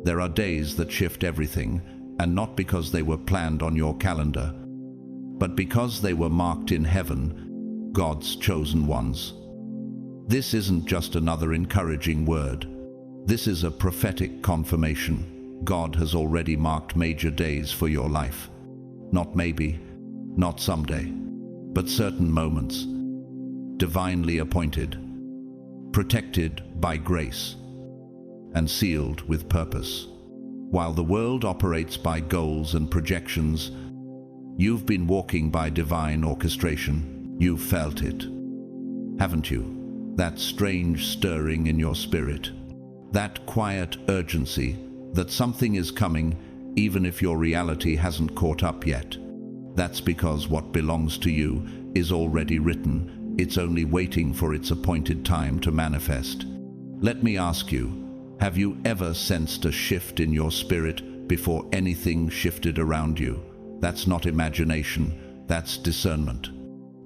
There are days that shift everything, and not because they were planned on your calendar, but because they were marked in heaven, God's chosen ones. This isn't just another encouraging word. This is a prophetic confirmation. God has already marked major days for your life. Not maybe, not someday, but certain moments, divinely appointed, protected by grace, and sealed with purpose. While the world operates by goals and projections, you've been walking by divine orchestration. You've felt it, haven't you? That strange stirring in your spirit, that quiet urgency that something is coming even if your reality hasn't caught up yet. That's because what belongs to you is already written. It's only waiting for its appointed time to manifest. Let me ask you, have you ever sensed a shift in your spirit before anything shifted around you? That's not imagination, that's discernment.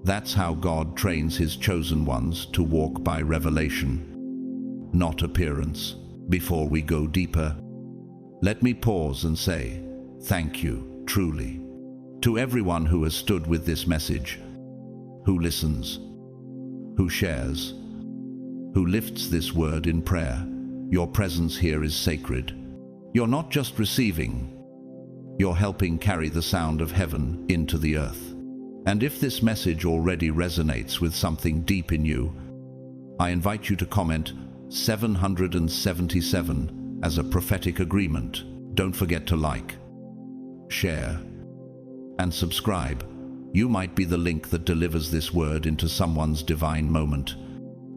That's how God trains his chosen ones to walk by revelation, not appearance. Before we go deeper, let me pause and say, thank you, truly, to everyone who has stood with this message, who listens, who shares, who lifts this word in prayer. Your presence here is sacred. You're not just receiving, you're helping carry the sound of heaven into the earth. And if this message already resonates with something deep in you, I invite you to comment 777 as a prophetic agreement. Don't forget to like, share, and subscribe. You might be the link that delivers this word into someone's divine moment.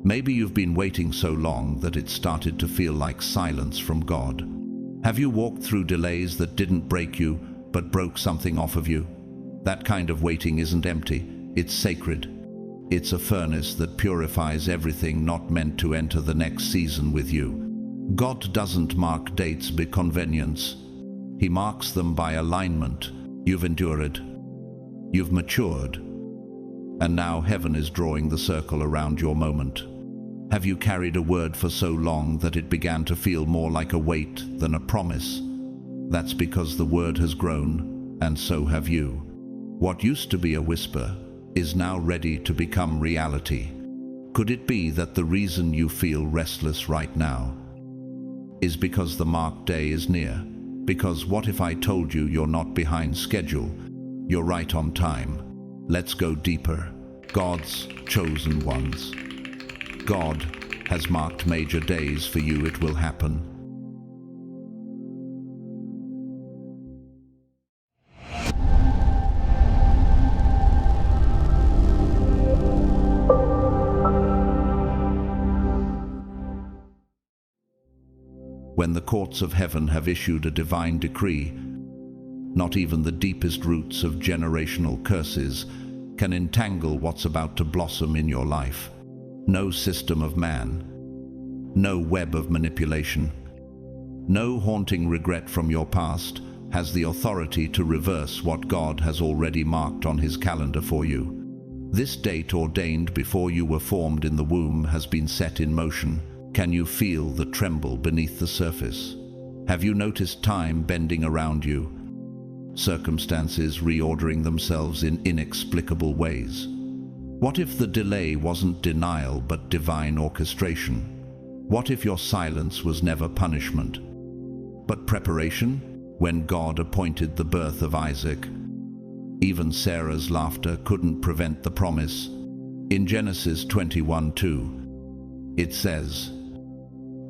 Maybe you've been waiting so long that it started to feel like silence from God. Have you walked through delays that didn't break you, but broke something off of you? That kind of waiting isn't empty, it's sacred. It's a furnace that purifies everything not meant to enter the next season with you. God doesn't mark dates by convenience. He marks them by alignment. You've endured, you've matured, and now heaven is drawing the circle around your moment. Have you carried a word for so long that it began to feel more like a weight than a promise? That's because the word has grown, and so have you. What used to be a whisper is now ready to become reality. Could it be that the reason you feel restless right now is because the marked day is near? Because what if I told you you're not behind schedule? You're right on time. Let's go deeper. God's chosen ones. God has marked major days for you. It will happen. When the courts of heaven have issued a divine decree, not even the deepest roots of generational curses can entangle what's about to blossom in your life. No system of man, no web of manipulation, no haunting regret from your past has the authority to reverse what God has already marked on his calendar for you. This date ordained before you were formed in the womb has been set in motion. Can you feel the tremble beneath the surface? Have you noticed time bending around you? Circumstances reordering themselves in inexplicable ways? What if the delay wasn't denial but divine orchestration? What if your silence was never punishment, but preparation? When God appointed the birth of Isaac, even Sarah's laughter couldn't prevent the promise. In Genesis 21:2, it says,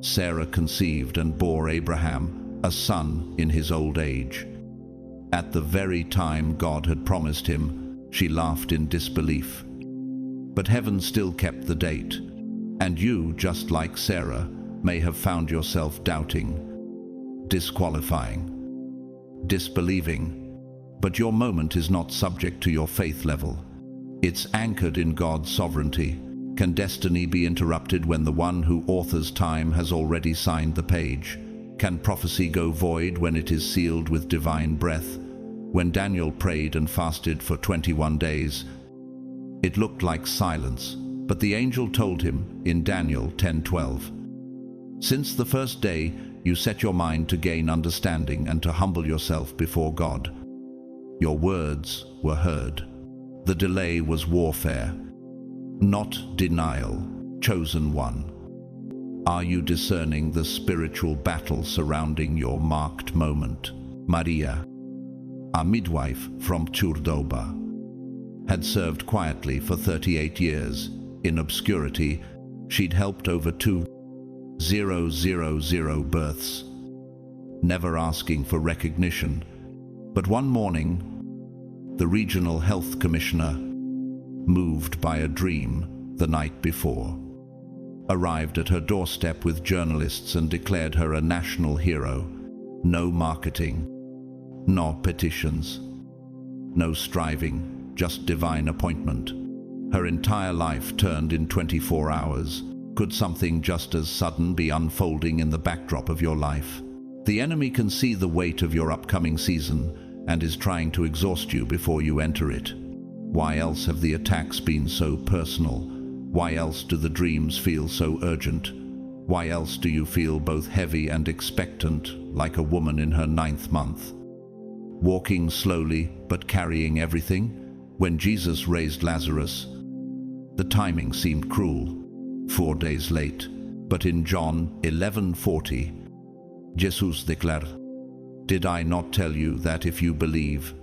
Sarah conceived and bore Abraham a son in his old age. At the very time God had promised him, she laughed in disbelief. But heaven still kept the date, and you, just like Sarah, may have found yourself doubting, disqualifying, disbelieving. But your moment is not subject to your faith level. It's anchored in God's sovereignty. Can destiny be interrupted when the one who authors time has already signed the page? Can prophecy go void when it is sealed with divine breath? When Daniel prayed and fasted for 21 days, it looked like silence, but the angel told him in Daniel 10:12, "Since the first day you set your mind to gain understanding and to humble yourself before God. Your words were heard. The delay was warfare, not denial. Chosen one, are you discerning the spiritual battle surrounding your marked moment? Maria, a midwife from Cordoba, had served quietly for 38 years. In obscurity, she'd helped over 2,000 births, never asking for recognition. But one morning, the regional health commissioner, moved by a dream the night before, arrived at her doorstep with journalists and declared her a national hero. No marketing, no petitions, no striving, just divine appointment. Her entire life turned in 24 hours. Could something just as sudden be unfolding in the backdrop of your life? The enemy can see the weight of your upcoming season and is trying to exhaust you before you enter it. Why else have the attacks been so personal? Why else do the dreams feel so urgent? Why else do you feel both heavy and expectant, like a woman in her 9th month, walking slowly but carrying everything? When Jesus raised Lazarus, the timing seemed cruel, 4 days late. But in John 11:40, Jesus declared, "Did I not tell you that if you believe,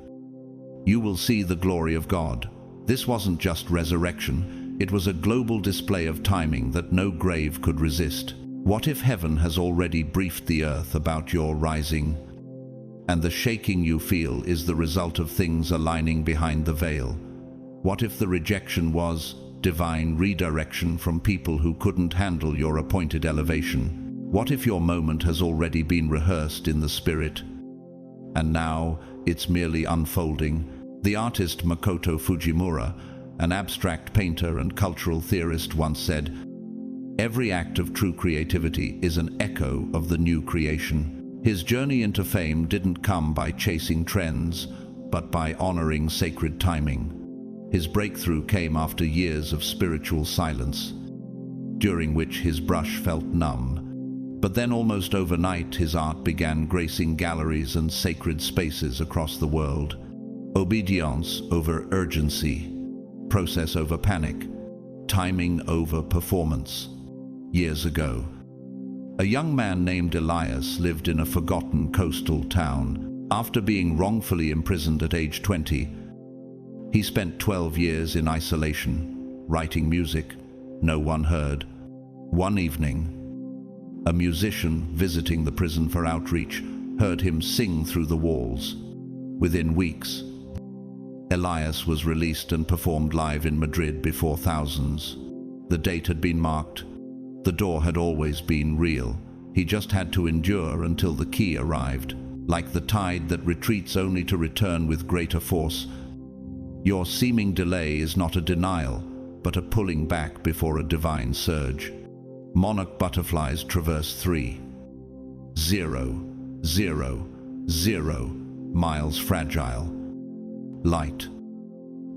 you will see the glory of God?" This wasn't just resurrection, it was a global display of timing that no grave could resist. What if heaven has already briefed the earth about your rising, and the shaking you feel is the result of things aligning behind the veil? What if the rejection was divine redirection from people who couldn't handle your appointed elevation? What if your moment has already been rehearsed in the spirit, and now it's merely unfolding? The artist Makoto Fujimura, an abstract painter and cultural theorist, once said, "Every act of true creativity is an echo of the new creation." His journey into fame didn't come by chasing trends, but by honoring sacred timing. His breakthrough came after years of spiritual silence, during which his brush felt numb. But then almost overnight, his art began gracing galleries and sacred spaces across the world. Obedience over urgency, process over panic, timing over performance. Years ago, a young man named Elias lived in a forgotten coastal town. After being wrongfully imprisoned at age 20, he spent 12 years in isolation, writing music no one heard. One evening, a musician visiting the prison for outreach heard him sing through the walls. Within weeks, Elias was released and performed live in Madrid before thousands. The date had been marked. The door had always been real. He just had to endure until the key arrived. Like the tide that retreats only to return with greater force, your seeming delay is not a denial, but a pulling back before a divine surge. Monarch butterflies traverse 3,000 miles fragile, light,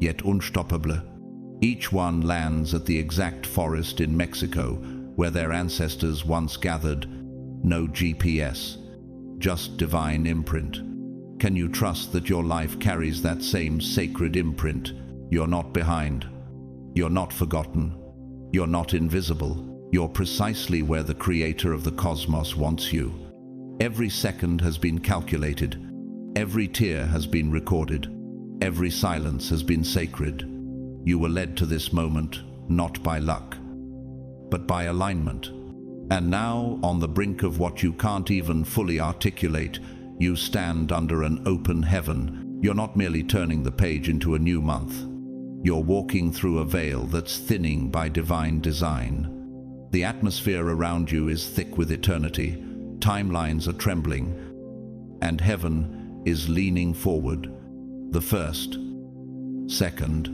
yet unstoppable. Each one lands at the exact forest in Mexico where their ancestors once gathered. No GPS, just divine imprint. Can you trust that your life carries that same sacred imprint? You're not behind. You're not forgotten. You're not invisible. You're precisely where the creator of the cosmos wants you. Every second has been calculated. Every tear has been recorded. Every silence has been sacred. You were led to this moment, not by luck, but by alignment. And now, on the brink of what you can't even fully articulate, you stand under an open heaven. You're not merely turning the page into a new month. You're walking through a veil that's thinning by divine design. The atmosphere around you is thick with eternity. Timelines are trembling, and heaven is leaning forward. The 1st, 2nd,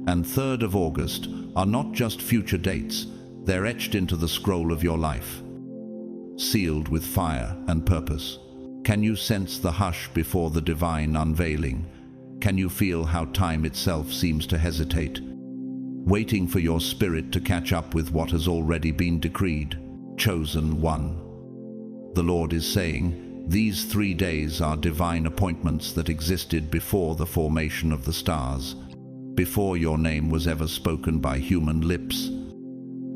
and 3rd of August are not just future dates. They're etched into the scroll of your life, sealed with fire and purpose. Can you sense the hush before the divine unveiling? Can you feel how time itself seems to hesitate, waiting for your spirit to catch up with what has already been decreed? Chosen one, The Lord is saying, these 3 days are divine appointments that existed before the formation of the stars, before your name was ever spoken by human lips.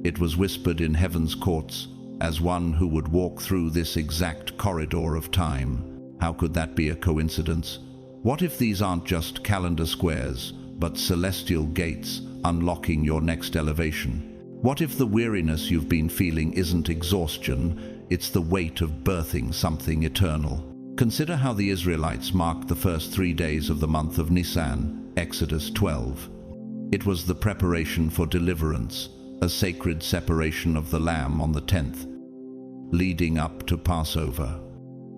It was whispered in heaven's courts as one who would walk through this exact corridor of time. How could that be a coincidence? What if these aren't just calendar squares, but celestial gates unlocking your next elevation? What if the weariness you've been feeling isn't exhaustion, it's the weight of birthing something eternal? Consider how the Israelites marked the first 3 days of the month of Nisan, Exodus 12. It was the preparation for deliverance, a sacred separation of the lamb on the 10th, leading up to Passover.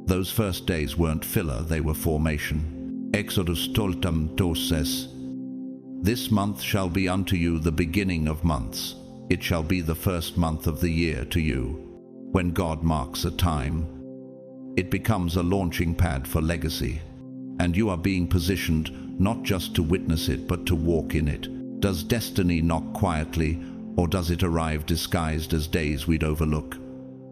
Those first days weren't filler, they were formation. Exodus 12 says, "This month shall be unto you the beginning of months. It shall be the first month of the year to you." When God marks a time, it becomes a launching pad for legacy. And you are being positioned not just to witness it, but to walk in it. Does destiny knock quietly, or does it arrive disguised as days we'd overlook?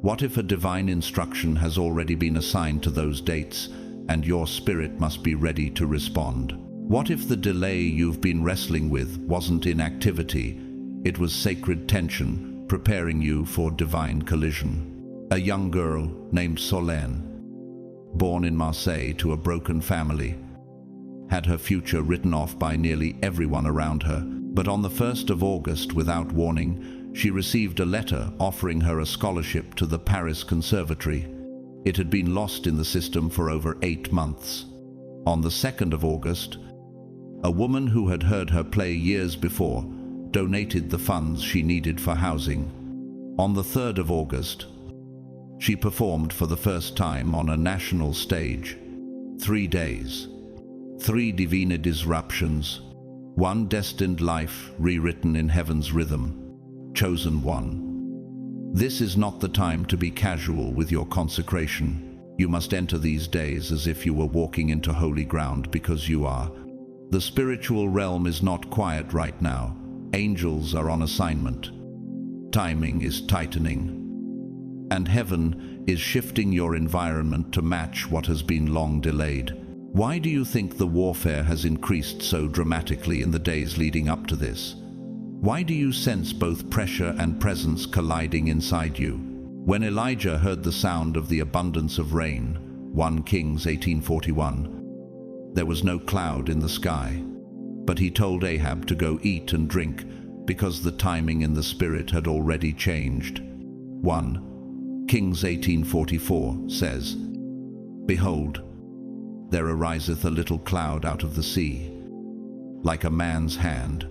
What if a divine instruction has already been assigned to those dates, and your spirit must be ready to respond? What if the delay you've been wrestling with wasn't inactivity, it was sacred tension, preparing you for divine collision? A young girl named Solène, born in Marseille to a broken family, had her future written off by nearly everyone around her. But on the 1st of August, without warning, she received a letter offering her a scholarship to the Paris Conservatory. It had been lost in the system for over 8 months. On the 2nd of August, a woman who had heard her play years before donated the funds she needed for housing. On the 3rd of August, she performed for the first time on a national stage. 3 days, 3 divine disruptions, 1 destined life rewritten in heaven's rhythm. Chosen one. This is not the time to be casual with your consecration. You must enter these days as if you were walking into holy ground, because you are. The spiritual realm is not quiet right now. Angels are on assignment. Timing is tightening. And heaven is shifting your environment to match what has been long delayed. Why do you think the warfare has increased so dramatically in the days leading up to this? Why do you sense both pressure and presence colliding inside you? When Elijah heard the sound of the abundance of rain, 1 Kings 18:41, there was no cloud in the sky, but he told Ahab to go eat and drink, because the timing in the spirit had already changed. 1 Kings 18:44 says, "Behold, there ariseth a little cloud out of the sea, like a man's hand.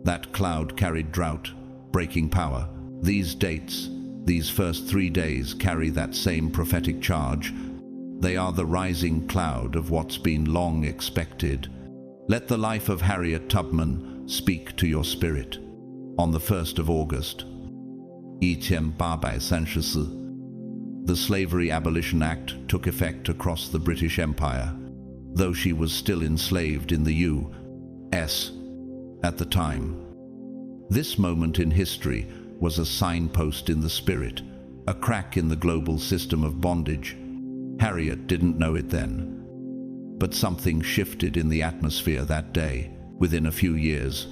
That cloud carried drought, breaking power." These dates, these first 3 days, carry that same prophetic charge. They are the rising cloud of what's been long expected. Let the life of Harriet Tubman speak to your spirit. On the 1st of August, 1834, the Slavery Abolition Act took effect across the British Empire, though she was still enslaved in the U.S. at the time. This moment in history was a signpost in the spirit, a crack in the global system of bondage. Harriet didn't know it then, but something shifted in the atmosphere that day. Within a few years,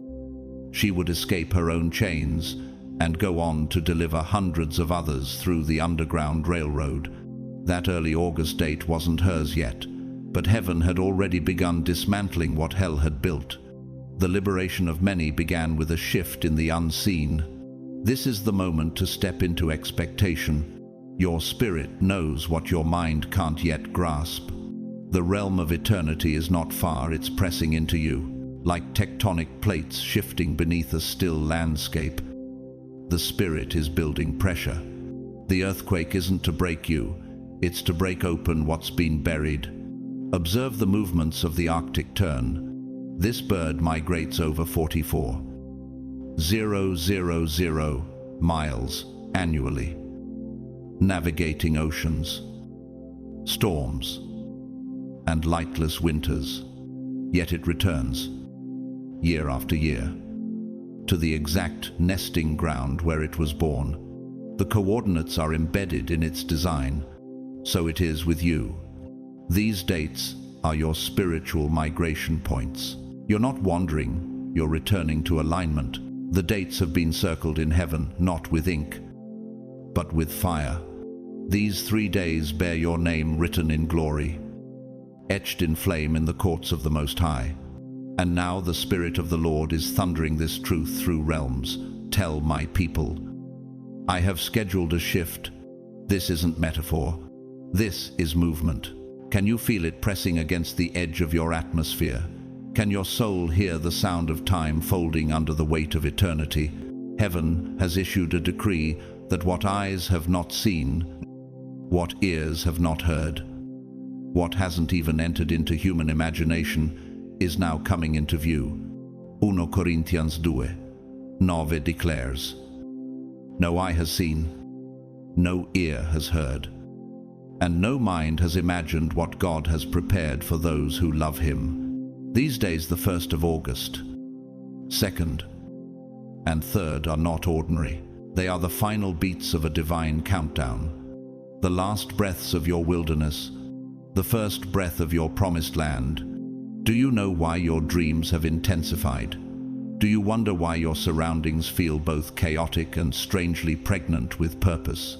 she would escape her own chains and go on to deliver hundreds of others through the Underground Railroad. That early August date wasn't hers yet, but heaven had already begun dismantling what hell had built. The liberation of many began with a shift in the unseen. This is the moment to step into expectation. Your spirit knows what your mind can't yet grasp. The realm of eternity is not far, it's pressing into you, like tectonic plates shifting beneath a still landscape. The spirit is building pressure. The earthquake isn't to break you, it's to break open what's been buried. Observe the movements of the Arctic tern. This bird migrates over 44,000 miles annually, navigating oceans, storms, and lightless winters. Yet it returns, year after year, to the exact nesting ground where it was born. The coordinates are embedded in its design. so it is with you. These dates are your spiritual migration points. You're not wandering, you're returning to alignment. The dates have been circled in heaven, not with ink, but with fire. These 3 days bear your name written in glory, etched in flame in the courts of the Most High. And now the Spirit of the Lord is thundering this truth through realms. Tell my people, I have scheduled a shift. This isn't metaphor. This is movement. Can you feel it pressing against the edge of your atmosphere? Can your soul hear the sound of time folding under the weight of eternity? Heaven has issued a decree that what eyes have not seen, what ears have not heard, what hasn't even entered into human imagination, is now coming into view. 1 Corinthians 2:9 declares, no eye has seen, no ear has heard, and no mind has imagined what God has prepared for those who love Him. These days, the 1st of August, 2nd, and 3rd are not ordinary. They are the final beats of a divine countdown, the last breaths of your wilderness, the first breath of your promised land. Do you know why your dreams have intensified? Do you wonder why your surroundings feel both chaotic and strangely pregnant with purpose?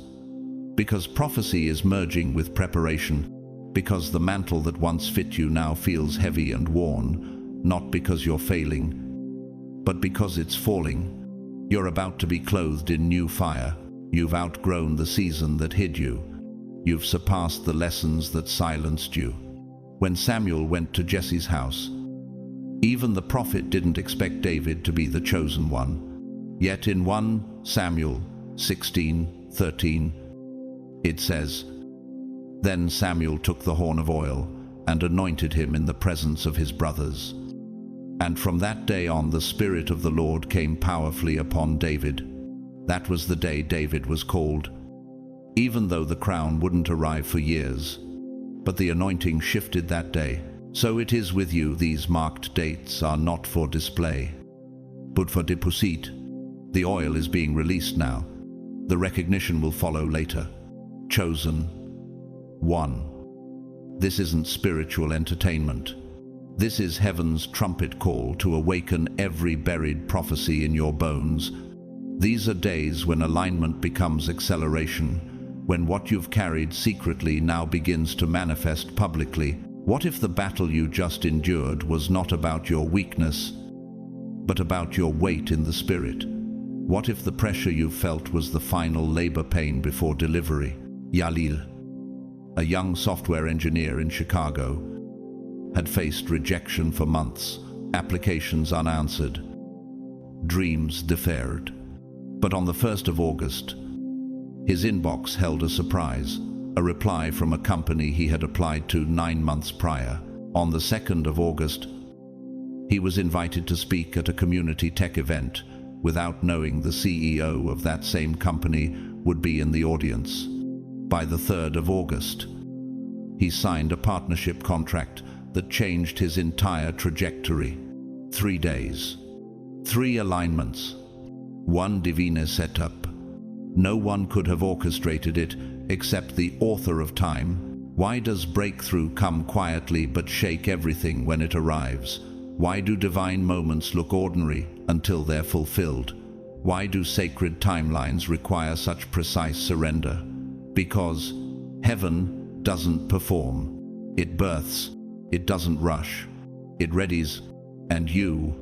Because prophecy is merging with preparation, because the mantle that once fit you now feels heavy and worn, not because you're failing, but because it's falling. You're about to be clothed in new fire. You've outgrown the season that hid you. You've surpassed the lessons that silenced you. When Samuel went to Jesse's house, even the prophet didn't expect David to be the chosen one. Yet in 1 Samuel 16:13, it says, then Samuel took the horn of oil and anointed him in the presence of his brothers. And from that day on, the Spirit of the Lord came powerfully upon David. That was the day David was called, even though the crown wouldn't arrive for years. But the anointing shifted that day. So it is with you. These marked dates are not for display, but for deposit. The oil is being released now. The recognition will follow later. Chosen one. This isn't spiritual entertainment. This is heaven's trumpet call to awaken every buried prophecy in your bones. These are days when alignment becomes acceleration, when what you've carried secretly now begins to manifest publicly. What if the battle you just endured was not about your weakness, but about your weight in the Spirit? What if the pressure you felt was the final labor pain before delivery? Yalil, a young software engineer in Chicago, had faced rejection for months, applications unanswered, dreams deferred. But on the 1st of August, his inbox held a surprise, a reply from a company he had applied to 9 months prior. On the 2nd of August, he was invited to speak at a community tech event without knowing the CEO of that same company would be in the audience. By the 3rd of August, he signed a partnership contract that changed his entire trajectory. 3 days, 3 alignments, 1 divine setup. No one could have orchestrated it except the author of time. Why does breakthrough come quietly but shake everything when it arrives? Why do divine moments look ordinary until they're fulfilled? Why do sacred timelines require such precise surrender? Because heaven doesn't perform. It births. It doesn't rush. It readies. And you,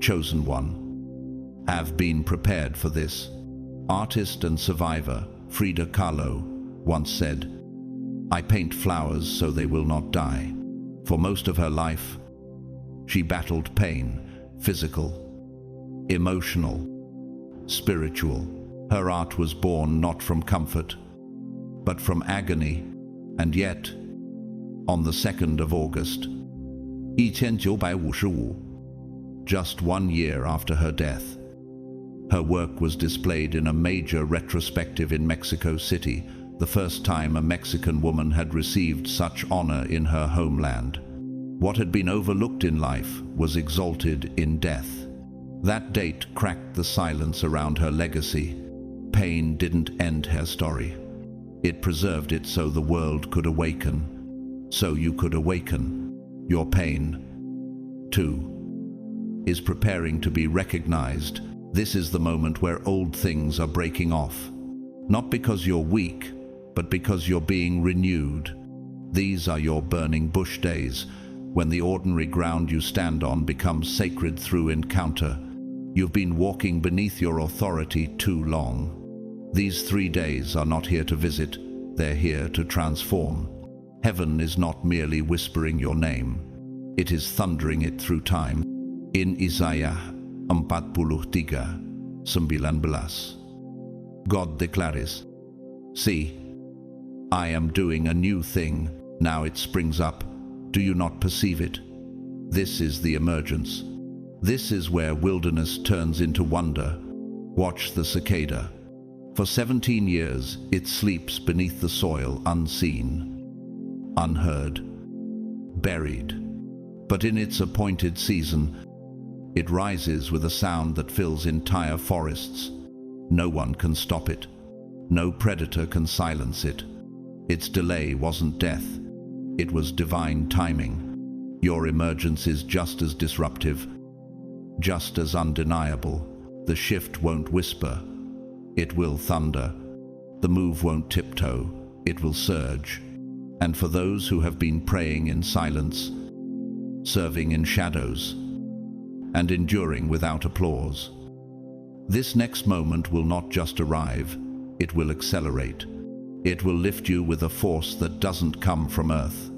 chosen one, have been prepared for this. Artist and survivor Frida Kahlo once said, I paint flowers so they will not die. For most of her life, she battled pain, physical, emotional, spiritual. Her art was born not from comfort, but from agony. And yet, on the 2nd of August, 1955, just 1 year after her death, her work was displayed in a major retrospective in Mexico City, the first time a Mexican woman had received such honor in her homeland. What had been overlooked in life was exalted in death. That date cracked the silence around her legacy. Pain didn't end her story. It preserved it so the world could awaken, so you could awaken. Your pain, too, is preparing to be recognized. This is the moment where old things are breaking off. Not because you're weak, but because you're being renewed. These are your burning bush days, when the ordinary ground you stand on becomes sacred through encounter. You've been walking beneath your authority too long. These 3 days are not here to visit, they're here to transform. Heaven is not merely whispering your name, it is thundering it through time. In Isaiah 43:19, God declares, "See, I am doing a new thing, now it springs up. Do you not perceive it?" This is the emergence. This is where wilderness turns into wonder. Watch the cicada. For 17 years, it sleeps beneath the soil, unseen, unheard, buried. But in its appointed season, it rises with a sound that fills entire forests. No one can stop it. No predator can silence it. Its delay wasn't death. It was divine timing. Your emergence is just as disruptive, just as undeniable. The shift won't whisper. It will thunder. The move won't tiptoe. It will surge. And for those who have been praying in silence, serving in shadows, and enduring without applause, this next moment will not just arrive, it will accelerate. It will lift you with a force that doesn't come from earth.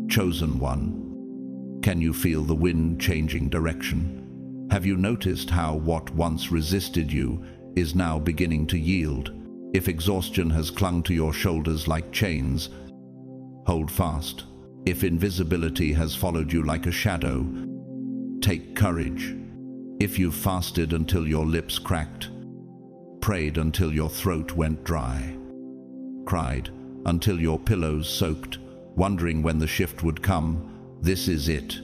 Chosen one, can you feel the wind changing direction? Have you noticed how what once resisted you is now beginning to yield? If exhaustion has clung to your shoulders like chains, hold fast. If invisibility has followed you like a shadow, take courage. If you've fasted until your lips cracked, prayed until your throat went dry, cried until your pillows soaked, wondering when the shift would come, this is it.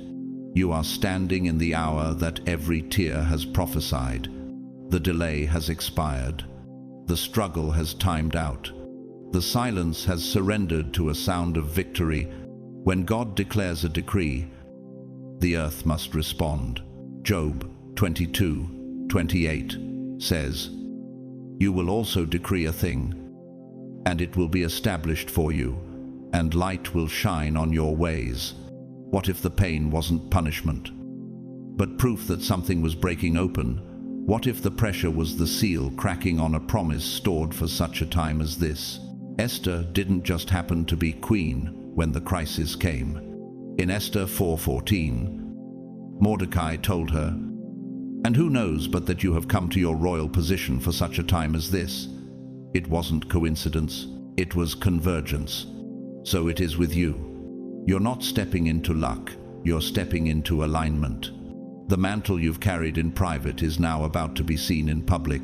You are standing in the hour that every tear has prophesied. The delay has expired. The struggle has timed out. The silence has surrendered to a sound of victory. When God declares a decree, the earth must respond. Job 22:28 says, "You will also decree a thing, and it will be established for you, and light will shine on your ways." What if the pain wasn't punishment, but proof that something was breaking open? What if the pressure was the seal cracking on a promise stored for such a time as this? Esther didn't just happen to be queen when the crisis came. In Esther 4:14, Mordecai told her, "And who knows but that you have come to your royal position for such a time as this?" It wasn't coincidence, it was convergence. So it is with you. You're not stepping into luck, you're stepping into alignment. The mantle you've carried in private is now about to be seen in public.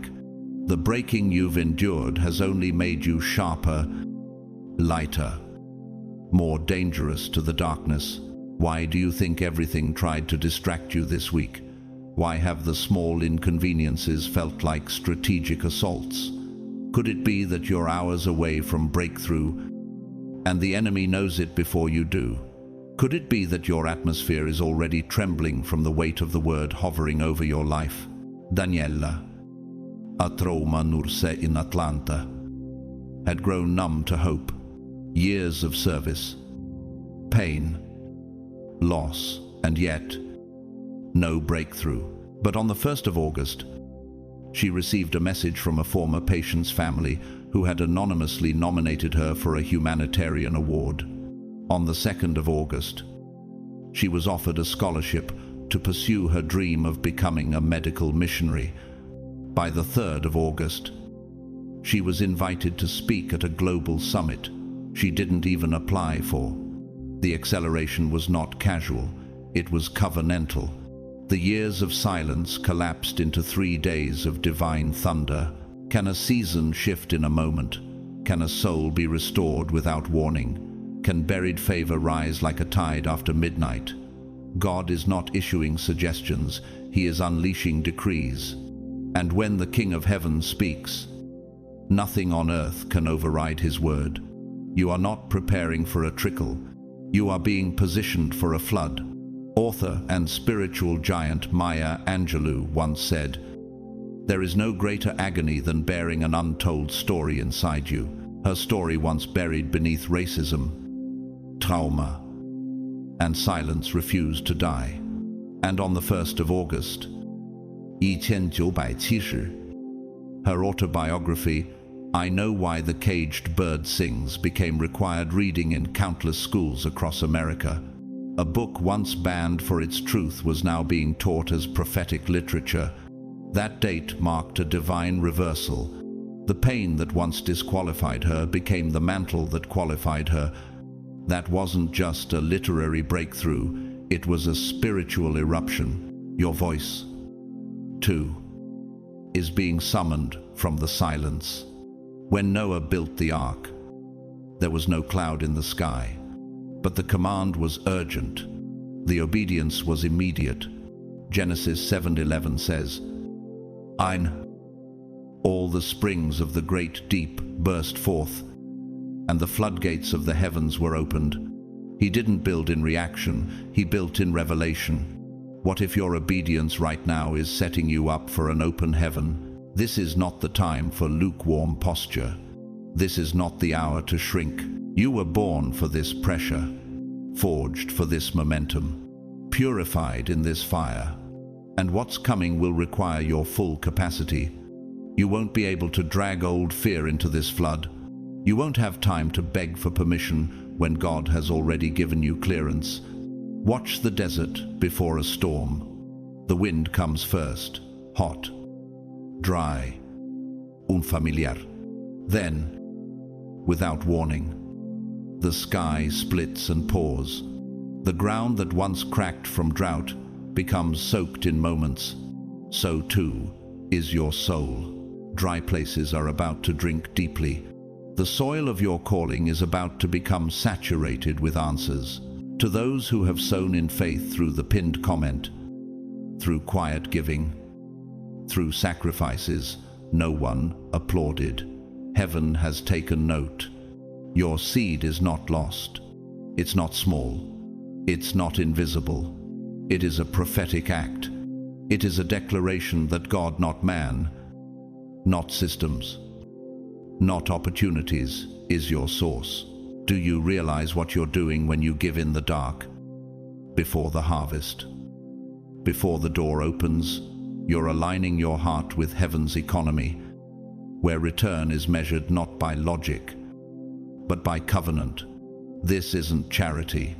The breaking you've endured has only made you sharper, lighter, more dangerous to the darkness. Why do you think everything tried to distract you this week? Why have the small inconveniences felt like strategic assaults? Could it be that you're hours away from breakthrough, and the enemy knows it before you do? Could it be that your atmosphere is already trembling from the weight of the word hovering over your life? Daniela, a trauma nurse in Atlanta, had grown numb to hope. Years of service, pain, loss, and yet no breakthrough. But on the 1st of August, she received a message from a former patient's family who had anonymously nominated her for a humanitarian award. On the 2nd of August, she was offered a scholarship to pursue her dream of becoming a medical missionary. By the 3rd of August, she was invited to speak at a global summit she didn't even apply for. The acceleration was not casual, it was covenantal. The years of silence collapsed into 3 days of divine thunder. Can a season shift in a moment? Can a soul be restored without warning? Can buried favor rise like a tide after midnight? God is not issuing suggestions, He is unleashing decrees. And when the King of Heaven speaks, Nothing on earth can override his word. You are not preparing for a trickle. You are being positioned for a flood. Author and spiritual giant Maya Angelou once said, "There is no greater agony than bearing an untold story inside you." Her story once buried beneath racism, trauma, and silence refused to die. And on the 1st of August, 1970, her autobiography, I Know Why the Caged Bird Sings, became required reading in countless schools across America. A book once banned for its truth was now being taught as prophetic literature. That date marked a divine reversal. The pain that once disqualified her became the mantle that qualified her. That wasn't just a literary breakthrough, it was a spiritual eruption. Your voice, too, is being summoned from the silence. When Noah built the ark, there was no cloud in the sky, but the command was urgent. The obedience was immediate. Genesis 7:11 says, all the springs of the great deep burst forth, and the floodgates of the heavens were opened. He didn't build in reaction, he built in revelation. What if your obedience right now is setting you up for an open heaven? This is not the time for lukewarm posture. This is not the hour to shrink. You were born for this pressure, forged for this momentum, purified in this fire. And what's coming will require your full capacity. You won't be able to drag old fear into this flood. You won't have time to beg for permission when God has already given you clearance. Watch the desert before a storm. The wind comes first, hot, dry, unfamiliar. Then, without warning, the sky splits and pours. The ground that once cracked from drought becomes soaked in moments. So too is your soul. Dry places are about to drink deeply. The soil of your calling is about to become saturated with answers. To those who have sown in faith through the pinned comment, through quiet giving, through sacrifices no one applauded, heaven has taken note. Your seed is not lost. It's not small. It's not invisible. It is a prophetic act. It is a declaration that God, not man, not systems, not opportunities, is your source. Do you realize what you're doing when you give in the dark? Before the harvest, before the door opens, you're aligning your heart with heaven's economy, where return is measured not by logic, but by covenant. This isn't charity.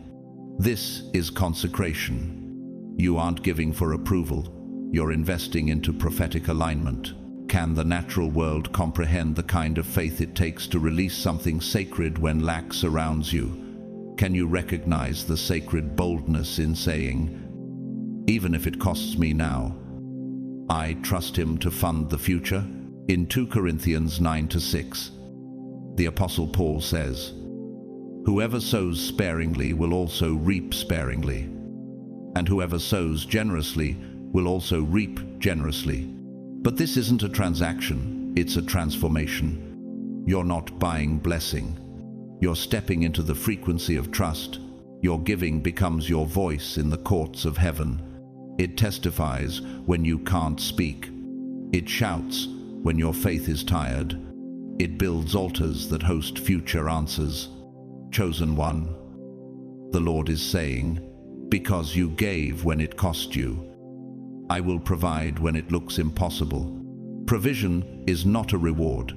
This is consecration. You aren't giving for approval. You're investing into prophetic alignment. Can the natural world comprehend the kind of faith it takes to release something sacred when lack surrounds you? Can you recognize the sacred boldness in saying, even if it costs me now, I trust him to fund the future? In 2 Corinthians 9-6, the Apostle Paul says, whoever sows sparingly will also reap sparingly, and whoever sows generously will also reap generously. But this isn't a transaction, it's a transformation. You're not buying blessing. You're stepping into the frequency of trust. Your giving becomes your voice in the courts of heaven. It testifies when you can't speak. It shouts when your faith is tired. It builds altars that host future answers. Chosen one, the Lord is saying, because you gave when it cost you, I will provide when it looks impossible. Provision is not a reward.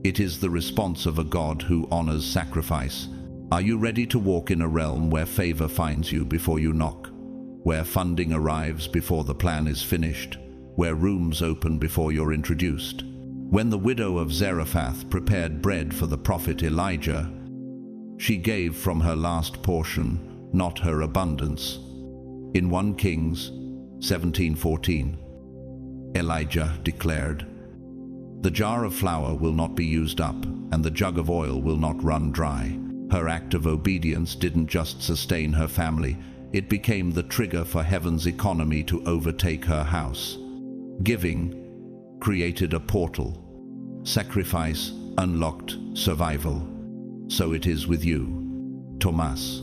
It is the response of a God who honors sacrifice. Are you ready to walk in a realm where favor finds you before you knock? Where funding arrives before the plan is finished? Where rooms open before you're introduced? When the widow of Zarephath prepared bread for the prophet Elijah, she gave from her last portion, not her abundance. In 1 Kings 17:14, Elijah declared, the jar of flour will not be used up, and the jug of oil will not run dry. Her act of obedience didn't just sustain her family, it became the trigger for heaven's economy to overtake her house. Giving created a portal. Sacrifice unlocked survival. So it is with you. Tomás,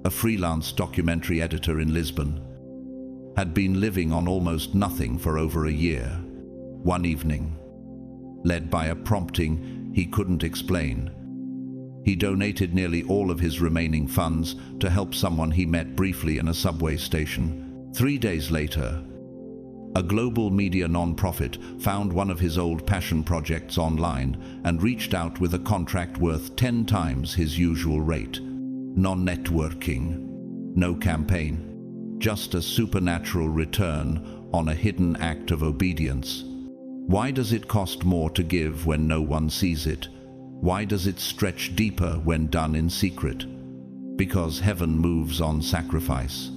a freelance documentary editor in Lisbon, had been living on almost nothing for over a year. One evening, led by a prompting he couldn't explain, he donated nearly all of his remaining funds to help someone he met briefly in a subway station. 3 days later, a global media non-profit found one of his old passion projects online and reached out with a contract worth 10 times his usual rate. Non-networking, no campaign, just a supernatural return on a hidden act of obedience. Why does it cost more to give when no one sees it? Why does it stretch deeper when done in secret? Because heaven moves on sacrifice,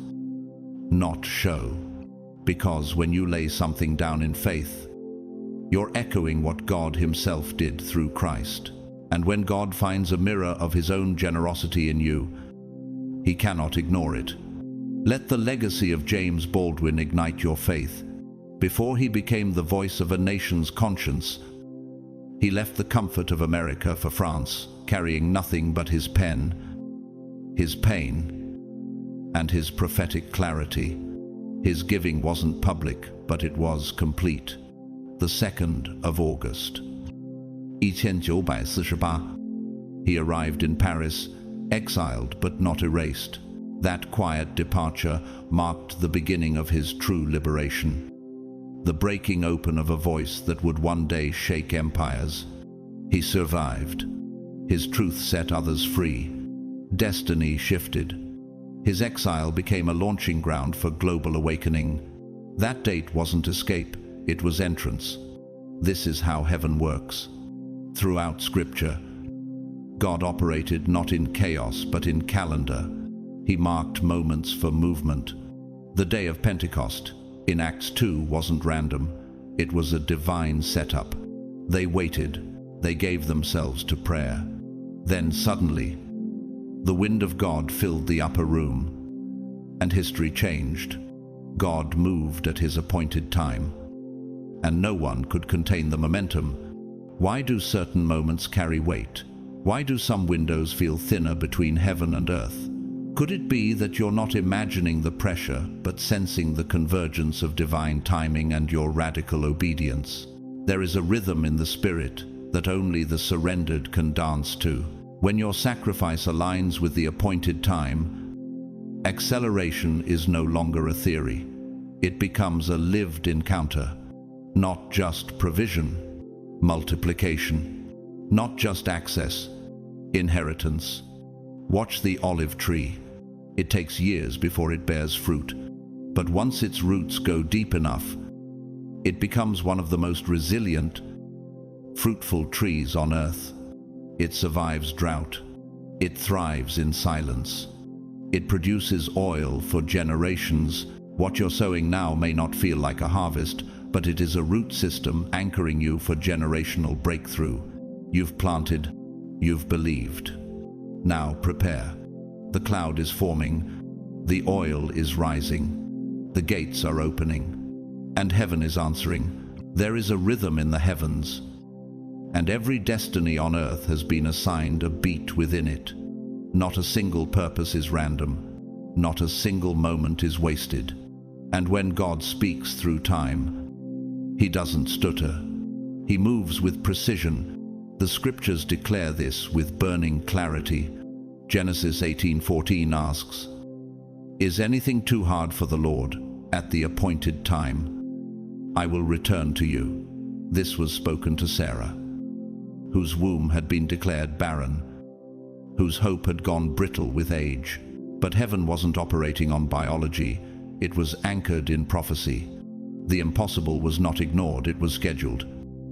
not show. Because when you lay something down in faith, you're echoing what God himself did through Christ. And when God finds a mirror of his own generosity in you, he cannot ignore it. Let the legacy of James Baldwin ignite your faith. Before he became the voice of a nation's conscience, he left the comfort of America for France, carrying nothing but his pen, his pain, and his prophetic clarity. His giving wasn't public, but it was complete. The 2nd of August. 1948. He arrived in Paris, exiled but not erased. That quiet departure marked the beginning of his true liberation. The breaking open of a voice that would one day shake empires. He survived. His truth set others free. Destiny shifted. His exile became a launching ground for global awakening. That date wasn't escape, it was entrance. This is how heaven works. Throughout Scripture, God operated not in chaos but in calendar. He marked moments for movement. The day of Pentecost, in Acts 2, wasn't random. It was a divine setup. They waited. They gave themselves to prayer. Then suddenly, the wind of God filled the upper room, and history changed. God moved at his appointed time, and no one could contain the momentum. Why do certain moments carry weight? Why do some windows feel thinner between heaven and earth? Could it be that you're not imagining the pressure, but sensing the convergence of divine timing and your radical obedience? There is a rhythm in the spirit that only the surrendered can dance to. When your sacrifice aligns with the appointed time, acceleration is no longer a theory. It becomes a lived encounter, not just provision, multiplication, not just access, inheritance. Watch the olive tree. It takes years before it bears fruit, but once its roots go deep enough, it becomes one of the most resilient, fruitful trees on earth. It survives drought. It thrives in silence. It produces oil for generations. What you're sowing now may not feel like a harvest, but it is a root system anchoring you for generational breakthrough. You've planted, you've believed. Now prepare. The cloud is forming. The oil is rising. The gates are opening. And heaven is answering. There is a rhythm in the heavens, and every destiny on earth has been assigned a beat within it. Not a single purpose is random. Not a single moment is wasted. And when God speaks through time, he doesn't stutter. He moves with precision. The scriptures declare this with burning clarity. Genesis 18:14 asks, "Is anything too hard for the Lord? At the appointed time, I will return to you." This was spoken to Sarah, whose womb had been declared barren, whose hope had gone brittle with age. But heaven wasn't operating on biology. It was anchored in prophecy. The impossible was not ignored, it was scheduled.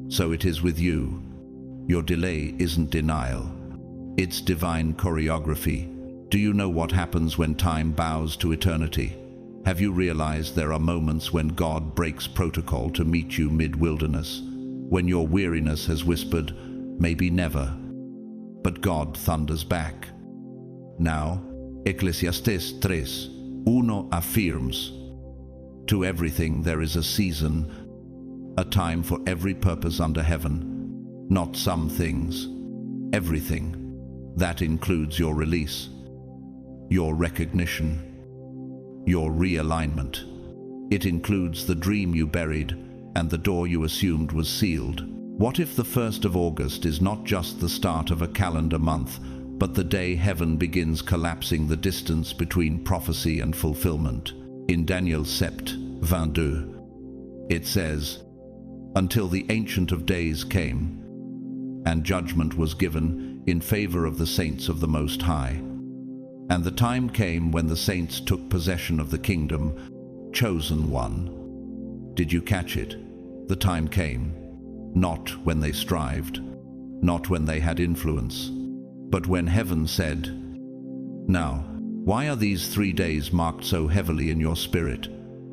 So it is with you. Your delay isn't denial. It's divine choreography. Do you know what happens when time bows to eternity? Have you realized there are moments when God breaks protocol to meet you mid-wilderness? When your weariness has whispered, maybe never. But God thunders back. Now, Ecclesiastes 3:1 affirms, "To everything there is a season, a time for every purpose under heaven." Not some things. Everything. That includes your release, your recognition, your realignment. It includes the dream you buried and the door you assumed was sealed. What if the 1st of August is not just the start of a calendar month, but the day heaven begins collapsing the distance between prophecy and fulfillment? In Daniel 7:22, it says, "Until the Ancient of Days came, and judgment was given in favor of the saints of the Most High. And the time came when the saints took possession of the kingdom, chosen one." Did you catch it? The time came, not when they strived, not when they had influence, but when heaven said, "Now." Why are these 3 days marked so heavily in your spirit?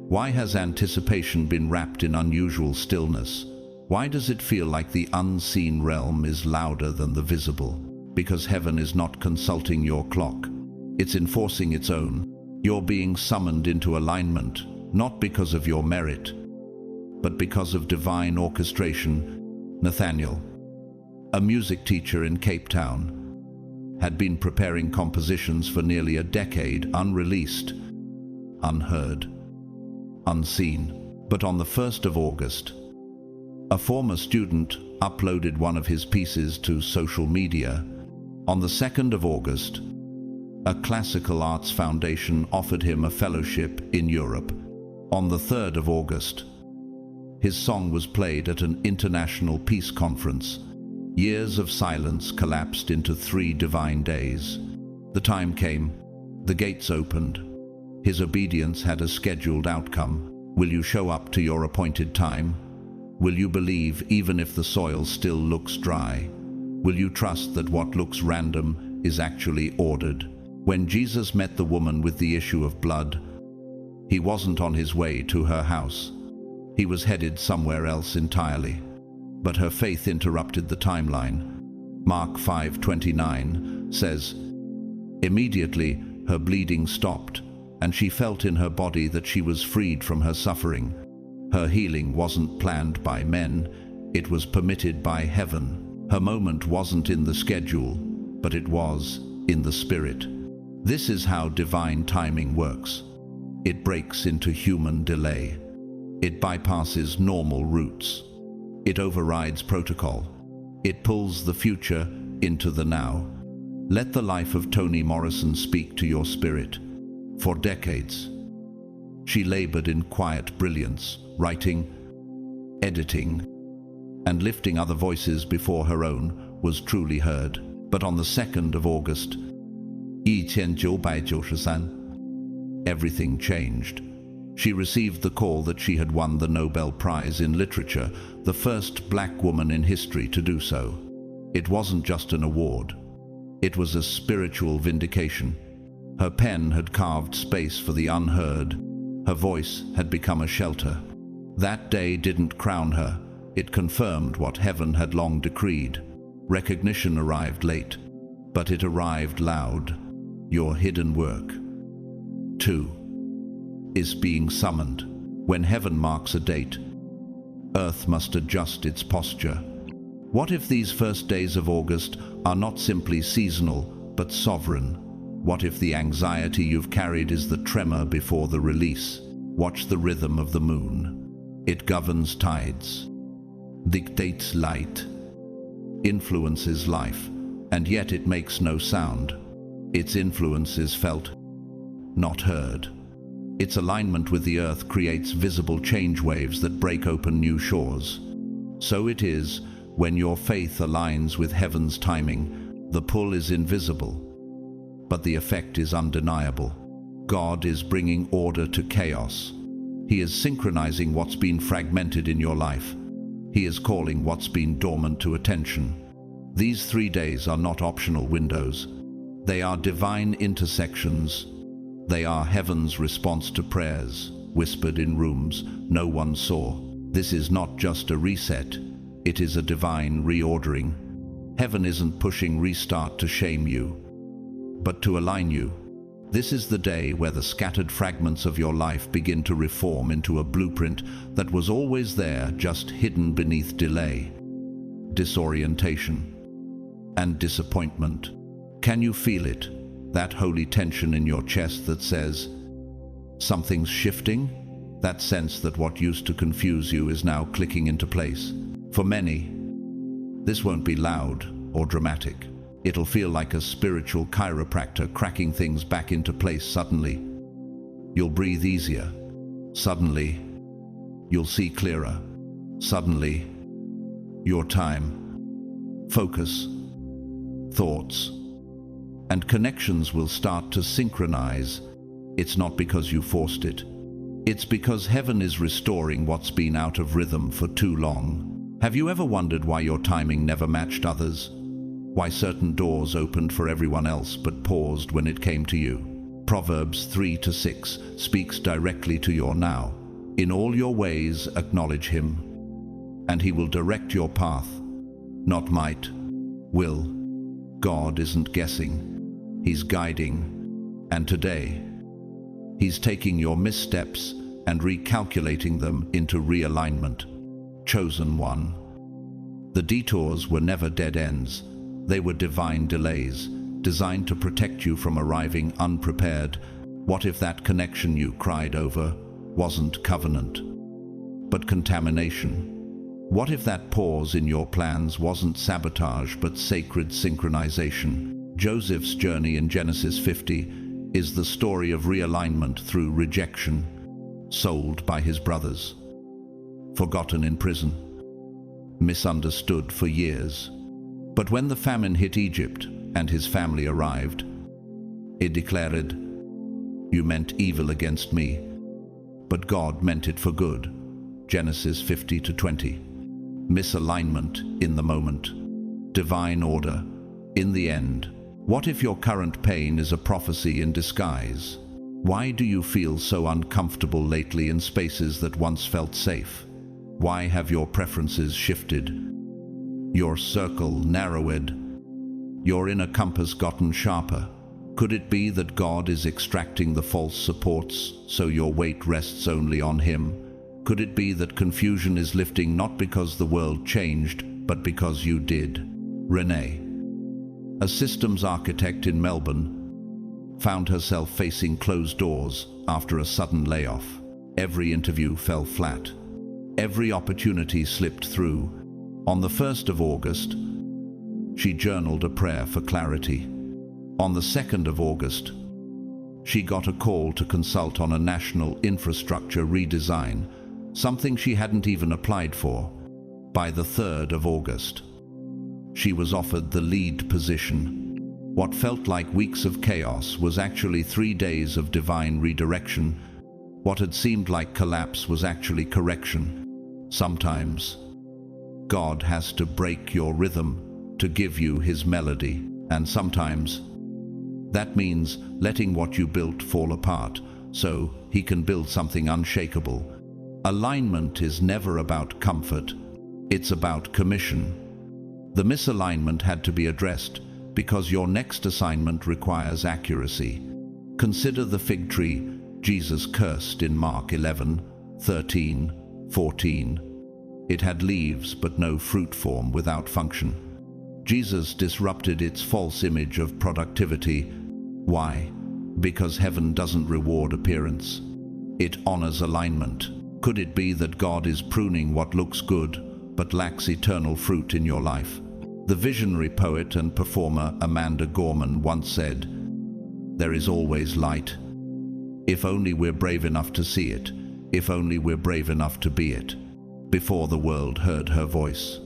Why has anticipation been wrapped in unusual stillness? Why does it feel like the unseen realm is louder than the visible? Because heaven is not consulting your clock. It's enforcing its own. You're being summoned into alignment, not because of your merit, but because of divine orchestration. Nathaniel, a music teacher in Cape Town, had been preparing compositions for nearly a decade, unreleased, unheard, unseen. But on the 1st of August, a former student uploaded one of his pieces to social media. On the 2nd of August, a classical arts foundation offered him a fellowship in Europe. On the 3rd of August, his song was played at an international peace conference. Years of silence collapsed into 3 divine days. The time came, the gates opened. His obedience had a scheduled outcome. Will you show up to your appointed time? Will you believe even if the soil still looks dry? Will you trust that what looks random is actually ordered? When Jesus met the woman with the issue of blood, he wasn't on his way to her house. He was headed somewhere else entirely. But her faith interrupted the timeline. Mark 5:29 says, "Immediately her bleeding stopped, and she felt in her body that she was freed from her suffering." Her healing wasn't planned by men, it was permitted by heaven. Her moment wasn't in the schedule, but it was in the Spirit. This is how divine timing works. It breaks into human delay. It bypasses normal routes. It overrides protocol. It pulls the future into the now. Let the life of Toni Morrison speak to your spirit. For decades, she labored in quiet brilliance, writing, editing, and lifting other voices before her own was truly heard. But on the 2nd of August, 1993, everything changed. She received the call that she had won the Nobel Prize in Literature, the first black woman in history to do so. It wasn't just an award. It was a spiritual vindication. Her pen had carved space for the unheard. Her voice had become a shelter. That day didn't crown her. It confirmed what heaven had long decreed. Recognition arrived late, but it arrived loud. Your hidden work, too, is being summoned. When heaven marks a date, earth must adjust its posture. What if these first days of August are not simply seasonal, but sovereign? What if the anxiety you've carried is the tremor before the release? Watch the rhythm of the moon. It governs tides, dictates light, influences life, and yet it makes no sound. Its influence is felt, not heard. Its alignment with the earth creates visible change waves that break open new shores. So it is, when your faith aligns with heaven's timing, the pull is invisible, but the effect is undeniable. God is bringing order to chaos. He is synchronizing what's been fragmented in your life. He is calling what's been dormant to attention. These 3 days are not optional windows. They are divine intersections. They are heaven's response to prayers, whispered in rooms no one saw. This is not just a reset, it is a divine reordering. Heaven isn't pushing restart to shame you, but to align you. This is the day where the scattered fragments of your life begin to reform into a blueprint that was always there, just hidden beneath delay. disorientation, and disappointment. Can you feel it? That holy tension in your chest that says, something's shifting? That sense that what used to confuse you is now clicking into place. For many, this won't be loud or dramatic. It'll feel like a spiritual chiropractor cracking things back into place suddenly. You'll breathe easier. Suddenly, you'll see clearer. Suddenly, your time, focus, thoughts, and connections will start to synchronize. It's not because you forced it. It's because heaven is restoring what's been out of rhythm for too long. Have you ever wondered why your timing never matched others? Why certain doors opened for everyone else but paused when it came to you? Proverbs 3-6 speaks directly to your now. In all your ways acknowledge him, and he will direct your path. Not might, will. God isn't guessing. He's guiding. And today, he's taking your missteps and recalculating them into realignment. Chosen one. The detours were never dead ends. They were divine delays, designed to protect you from arriving unprepared. What if that connection you cried over wasn't covenant, but contamination? What if that pause in your plans wasn't sabotage, but sacred synchronization? Joseph's journey in Genesis 50 is the story of realignment through rejection, sold by his brothers, forgotten in prison, misunderstood for years. But when the famine hit Egypt and his family arrived, it declared, "You meant evil against me, but God meant it for good." Genesis 50-20. Misalignment in the moment, divine order in the end. What if your current pain is a prophecy in disguise? Why do you feel so uncomfortable lately in spaces that once felt safe? Why have your preferences shifted? Your circle narrowed? Your inner compass gotten sharper? Could it be that God is extracting the false supports so your weight rests only on him? Could it be that confusion is lifting not because the world changed, but because you did? Renee, a systems architect in Melbourne, found herself facing closed doors after a sudden layoff. Every interview fell flat. Every opportunity slipped through. On the 1st of August, she journaled a prayer for clarity. On the 2nd of August, she got a call to consult on a national infrastructure redesign, something she hadn't even applied for. By the 3rd of August, she was offered the lead position. What felt like weeks of chaos was actually 3 days of divine redirection. What had seemed like collapse was actually correction. Sometimes, God has to break your rhythm to give you his melody, and sometimes that means letting what you built fall apart so he can build something unshakable. Alignment is never about comfort, it's about commission. The misalignment had to be addressed because your next assignment requires accuracy. Consider the fig tree Jesus cursed in Mark 11:13-14. It had leaves but no fruit form without function. Jesus disrupted its false image of productivity. Why? Because heaven doesn't reward appearance. It honors alignment. Could it be that God is pruning what looks good but lacks eternal fruit in your life? The visionary poet and performer Amanda Gorman once said, "There is always light. If only we're brave enough to see it, if only we're brave enough to be it." Before the world heard her voice,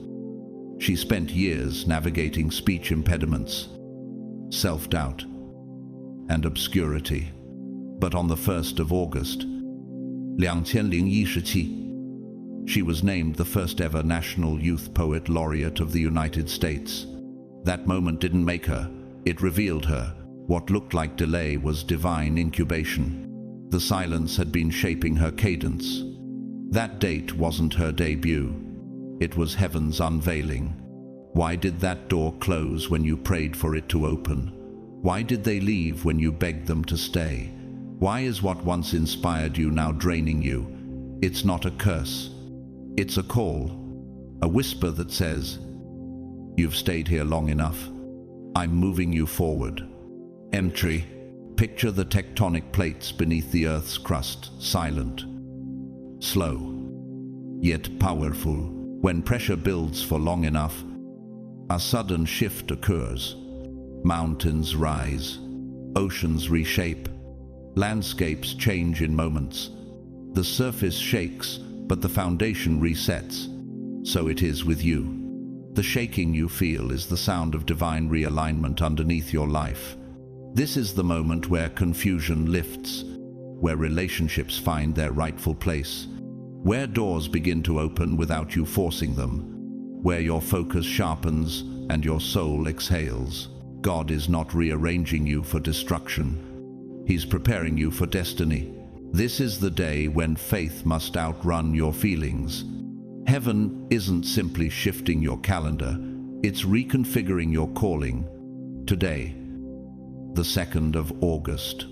she spent years navigating speech impediments, self-doubt, and obscurity. But on the 1st of August, 2017, she was named the first ever National Youth Poet Laureate of the United States. That moment didn't make her, it revealed her. What looked like delay was divine incubation. The silence had been shaping her cadence. That date wasn't her debut. It was heaven's unveiling. Why did that door close when you prayed for it to open? Why did they leave when you begged them to stay? Why is what once inspired you now draining you? It's not a curse. It's a call, a whisper that says, You've stayed here long enough. I'm moving you forward. Entry. Picture the tectonic plates beneath the Earth's crust, silent, slow, yet powerful. When pressure builds for long enough, a sudden shift occurs. Mountains rise, oceans reshape, landscapes change in moments. The surface shakes, but the foundation resets. So it is with you. The shaking you feel is the sound of divine realignment underneath your life. This is the moment where confusion lifts, where relationships find their rightful place, where doors begin to open without you forcing them, where your focus sharpens and your soul exhales. God is not rearranging you for destruction. He's preparing you for destiny. This is the day when faith must outrun your feelings. Heaven isn't simply shifting your calendar, it's reconfiguring your calling. Today, the 2nd of August,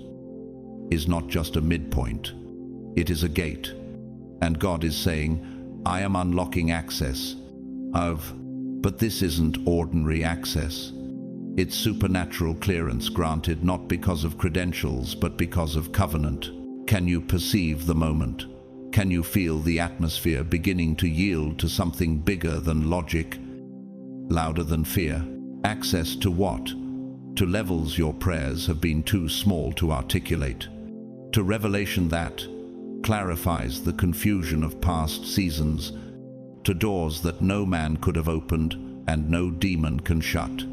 is not just a midpoint, it is a gate. And God is saying, I am unlocking access but this isn't ordinary access. It's supernatural clearance granted not because of credentials, but because of covenant. Can you perceive the moment? Can you feel the atmosphere beginning to yield to something bigger than logic, louder than fear? Access to what? To levels your prayers have been too small to articulate. To revelation that clarifies the confusion of past seasons. To doors that no man could have opened and no demon can shut.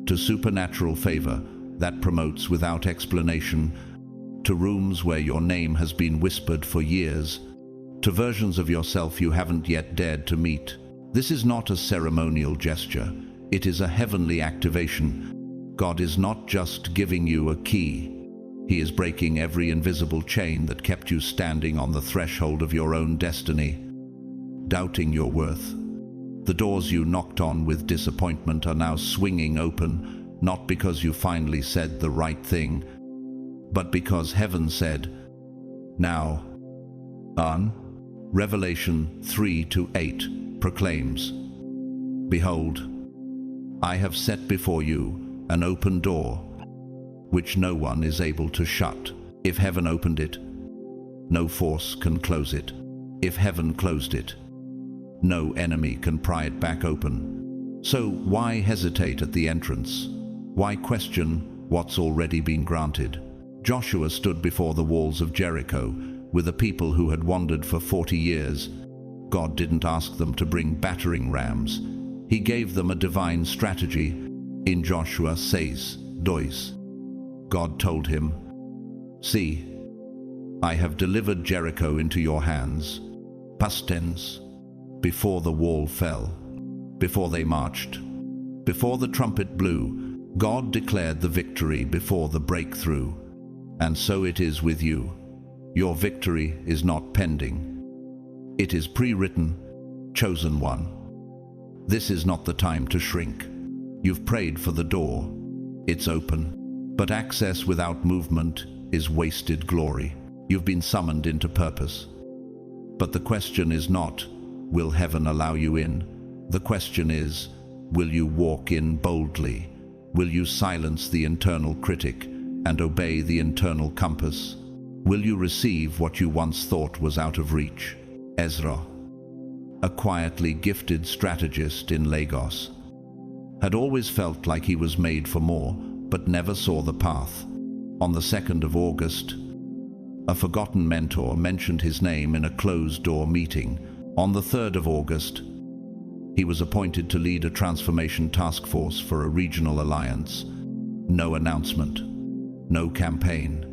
To supernatural favor that promotes without explanation. To rooms where your name has been whispered for years. To versions of yourself you haven't yet dared to meet. This is not a ceremonial gesture. It is a heavenly activation. God is not just giving you a key. He is breaking every invisible chain that kept you standing on the threshold of your own destiny, doubting your worth. The doors you knocked on with disappointment are now swinging open, not because you finally said the right thing, but because heaven said, now. On. Revelation 3:8 proclaims, behold, I have set before you an open door, which no one is able to shut. If heaven opened it, no force can close it. If heaven closed it, no enemy can pry it back open. So why hesitate at the entrance? Why question what's already been granted? Joshua stood before the walls of Jericho with a people who had wandered for 40 years. God didn't ask them to bring battering rams. He gave them a divine strategy. In Joshua 6:2, God told him, see, I have delivered Jericho into your hands. Past tense. Before the wall fell, before they marched, before the trumpet blew, God declared the victory before the breakthrough. And so it is with you. Your victory is not pending. It is pre-written, chosen one. This is not the time to shrink. You've prayed for the door. It's open. But access without movement is wasted glory. You've been summoned into purpose. But the question is not, will heaven allow you in? The question is, will you walk in boldly? Will you silence the internal critic and obey the internal compass? Will you receive what you once thought was out of reach? Ezra, a quietly gifted strategist in Lagos, had always felt like he was made for more, but never saw the path. On the 2nd of August, a forgotten mentor mentioned his name in a closed-door meeting. On the 3rd of August, he was appointed to lead a transformation task force for a regional alliance. No announcement, no campaign.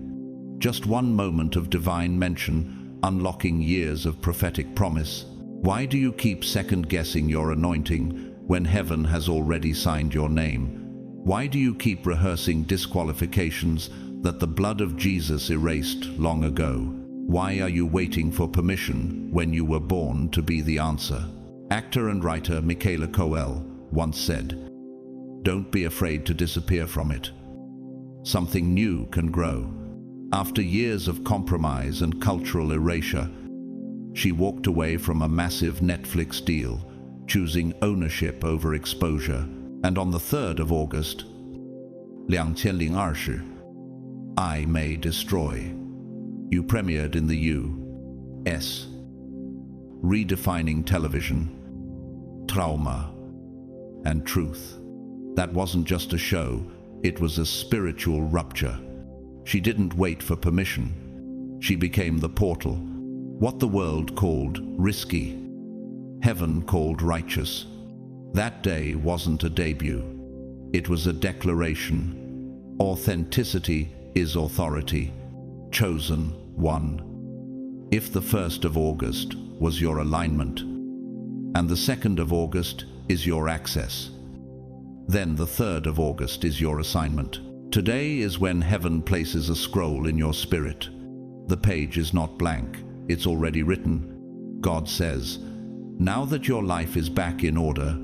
Just one moment of divine mention, unlocking years of prophetic promise. Why do you keep second-guessing your anointing when heaven has already signed your name? Why do you keep rehearsing disqualifications that the blood of Jesus erased long ago? Why are you waiting for permission when you were born to be the answer? Actor and writer Michaela Coel once said, "Don't be afraid to disappear from it. Something new can grow." After years of compromise and cultural erasure, she walked away from a massive Netflix deal, choosing ownership over exposure. And on the 3rd of August, 2020, I May Destroy. You premiered in the U.S. Redefining television, trauma, and truth. That wasn't just a show, it was a spiritual rupture. She didn't wait for permission. She became the portal. What the world called risky, heaven called righteous. That day wasn't a debut. It was a declaration. Authenticity is authority. Chosen one. If the 1st of August was your alignment, and the 2nd of August is your access, then the 3rd of August is your assignment. Today is when heaven places a scroll in your spirit. The page is not blank, it's already written. God says, now that your life is back in order,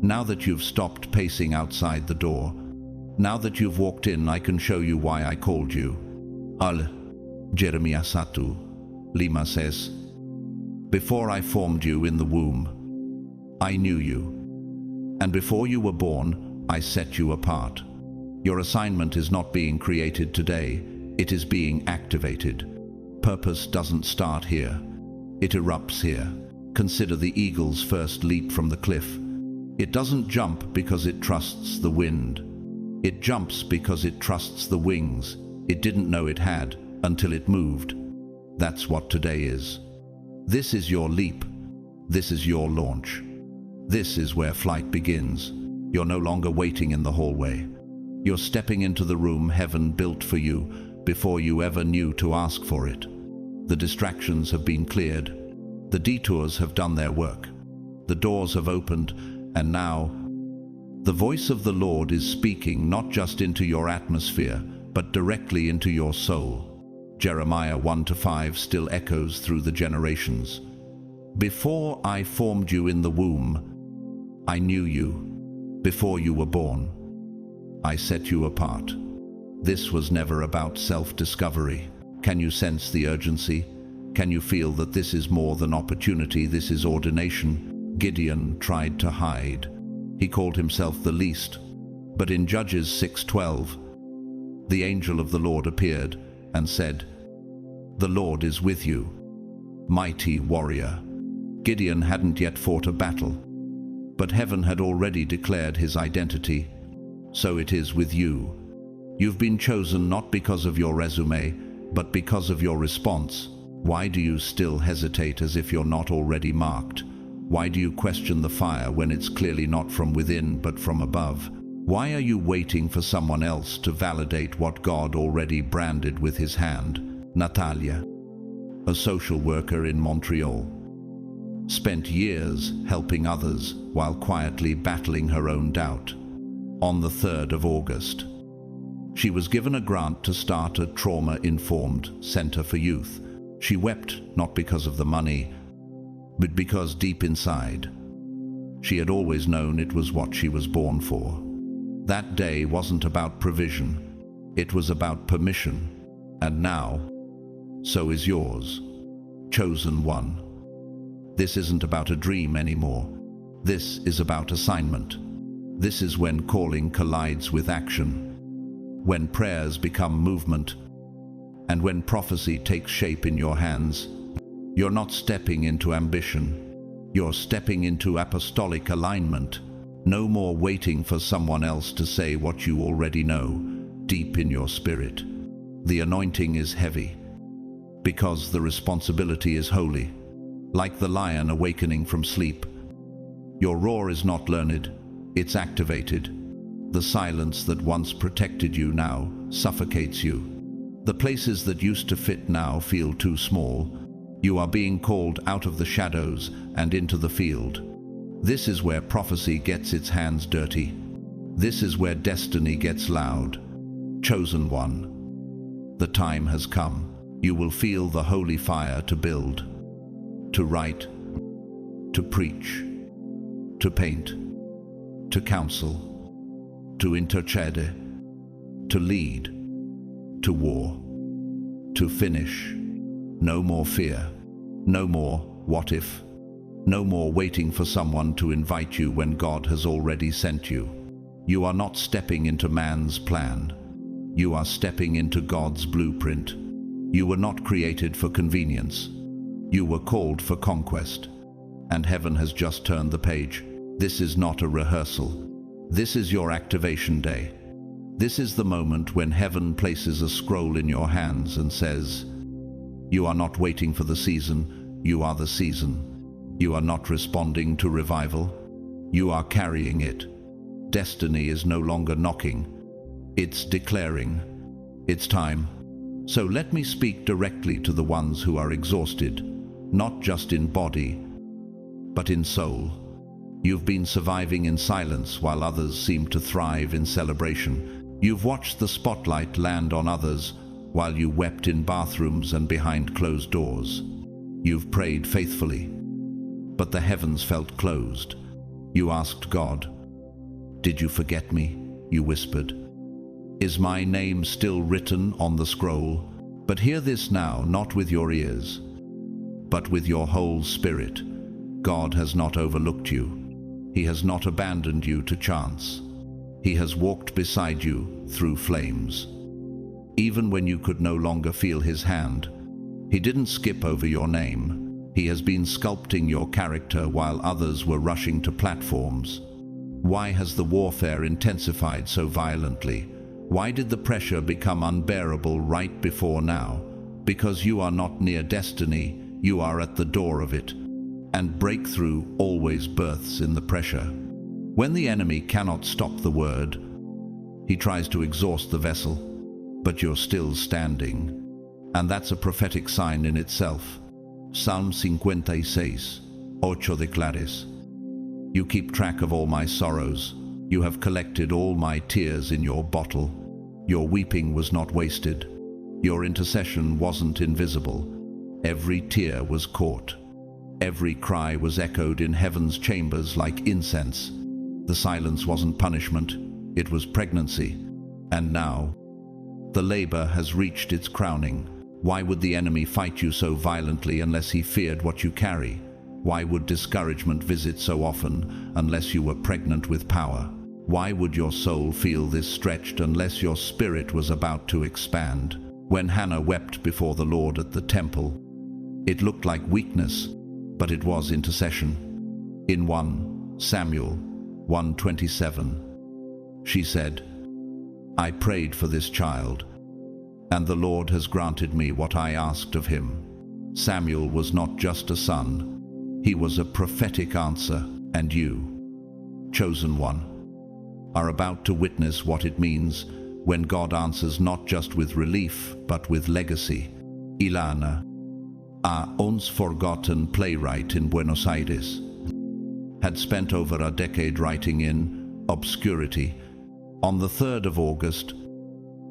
now that you've stopped pacing outside the door, now that you've walked in, I can show you why I called you. Jeremiah 1:5 says, before I formed you in the womb, I knew you. And before you were born, I set you apart. Your assignment is not being created today, it is being activated. Purpose doesn't start here, it erupts here. Consider the eagle's first leap from the cliff. It doesn't jump because it trusts the wind. It jumps because it trusts the wings it didn't know it had until it moved. That's what today is. This is your leap. This is your launch. This is where flight begins. You're no longer waiting in the hallway. You're stepping into the room heaven built for you before you ever knew to ask for it. The distractions have been cleared. The detours have done their work. The doors have opened, and now the voice of the Lord is speaking not just into your atmosphere, but directly into your soul. Jeremiah 1:5 still echoes through the generations. Before I formed you in the womb, I knew you. Before you were born, I set you apart. This was never about self-discovery. Can you sense the urgency? Can you feel that this is more than opportunity, this is ordination? Gideon tried to hide. He called himself the least. But in Judges 6:12, the angel of the Lord appeared and said, "The Lord is with you, mighty warrior." Gideon hadn't yet fought a battle, but heaven had already declared his identity. So it is with you. You've been chosen not because of your resume, but because of your response. Why do you still hesitate as if you're not already marked? Why do you question the fire when it's clearly not from within but from above? Why are you waiting for someone else to validate what God already branded with his hand? Natalia, a social worker in Montreal, spent years helping others while quietly battling her own doubt. On the 3rd of August, she was given a grant to start a trauma-informed center for youth. She wept not because of the money, but because deep inside, she had always known it was what she was born for. That day wasn't about provision, it was about permission. And now, so is yours, chosen one. This isn't about a dream anymore. This is about assignment. This is when calling collides with action, when prayers become movement, and when prophecy takes shape in your hands. You're not stepping into ambition. You're stepping into apostolic alignment. No more waiting for someone else to say what you already know, deep in your spirit. The anointing is heavy, because the responsibility is holy. Like the lion awakening from sleep, your roar is not learned, it's activated. The silence that once protected you now suffocates you. The places that used to fit now feel too small. You are being called out of the shadows and into the field. This is where prophecy gets its hands dirty. This is where destiny gets loud. Chosen one, the time has come. You will feel the holy fire to build, to write, to preach, to paint, to counsel, to intercede, to lead, to war, to finish. No more fear, no more what if, no more waiting for someone to invite you when God has already sent you. You are not stepping into man's plan. You are stepping into God's blueprint. You were not created for convenience. You were called for conquest. And heaven has just turned the page. This is not a rehearsal. This is your activation day. This is the moment when heaven places a scroll in your hands and says, you are not waiting for the season, you are the season. You are not responding to revival, you are carrying it. Destiny is no longer knocking, it's declaring. It's time. So let me speak directly to the ones who are exhausted, not just in body, but in soul. You've been surviving in silence while others seem to thrive in celebration. You've watched the spotlight land on others while you wept in bathrooms and behind closed doors. You've prayed faithfully, but the heavens felt closed. You asked God, "Did you forget me?" You whispered. "Is my name still written on the scroll?" But hear this now, not with your ears, but with your whole spirit. God has not overlooked you. He has not abandoned you to chance. He has walked beside you through flames. Even when you could no longer feel his hand, he didn't skip over your name. He has been sculpting your character while others were rushing to platforms. Why has the warfare intensified so violently? Why did the pressure become unbearable right before now? Because you are not near destiny, you are at the door of it. And breakthrough always births in the pressure. When the enemy cannot stop the word, he tries to exhaust the vessel, but you're still standing. And that's a prophetic sign in itself. Psalm 56, 8 declares, "You keep track of all my sorrows. You have collected all my tears in your bottle. Your weeping was not wasted. Your intercession wasn't invisible. Every tear was caught. Every cry was echoed in heaven's chambers like incense. The silence wasn't punishment, it was pregnancy. And now, the labor has reached its crowning. Why would the enemy fight you so violently unless he feared what you carry? Why would discouragement visit so often unless you were pregnant with power? Why would your soul feel this stretched unless your spirit was about to expand? When Hannah wept before the Lord at the temple, it looked like weakness, but it was intercession. In 1 Samuel 1:27, she said, "I prayed for this child, and the Lord has granted me what I asked of him." Samuel was not just a son, he was a prophetic answer, and you, chosen one, are about to witness what it means when God answers not just with relief, but with legacy. Ilana, a once forgotten playwright in Buenos Aires, had spent over a decade writing in obscurity. On the 3rd of August,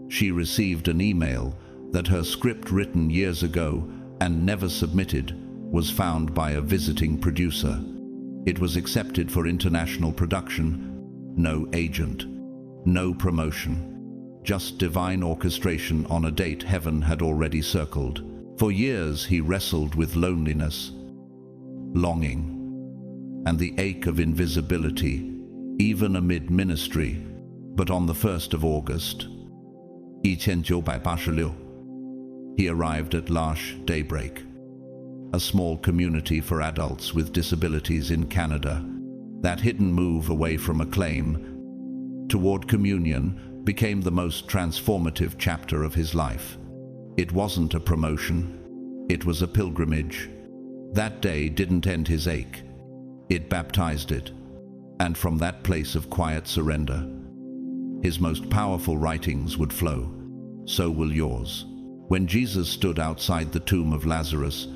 she received an email that her script written years ago and never submitted was found by a visiting producer. It was accepted for international production. No agent, no promotion, just divine orchestration on a date heaven had already circled. For years he wrestled with loneliness, longing, and the ache of invisibility, even amid ministry. But on the 1st of August, 1986, he arrived at L'Arche Daybreak, a small community for adults with disabilities in Canada. That hidden move away from acclaim toward communion became the most transformative chapter of his life. It wasn't a promotion, it was a pilgrimage. That day didn't end his ache, it baptized it. And from that place of quiet surrender, his most powerful writings would flow. So will yours. When Jesus stood outside the tomb of Lazarus,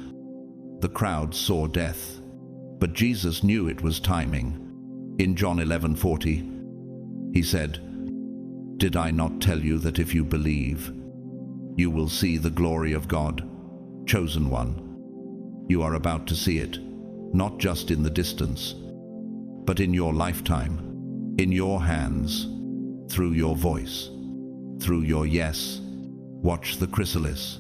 the crowd saw death, but Jesus knew it was timing. In John 11:40, he said, "Did I not tell you that if you believe, you will see the glory of God?" Chosen one, you are about to see it, not just in the distance, but in your lifetime, in your hands, through your voice, through your yes. Watch the chrysalis.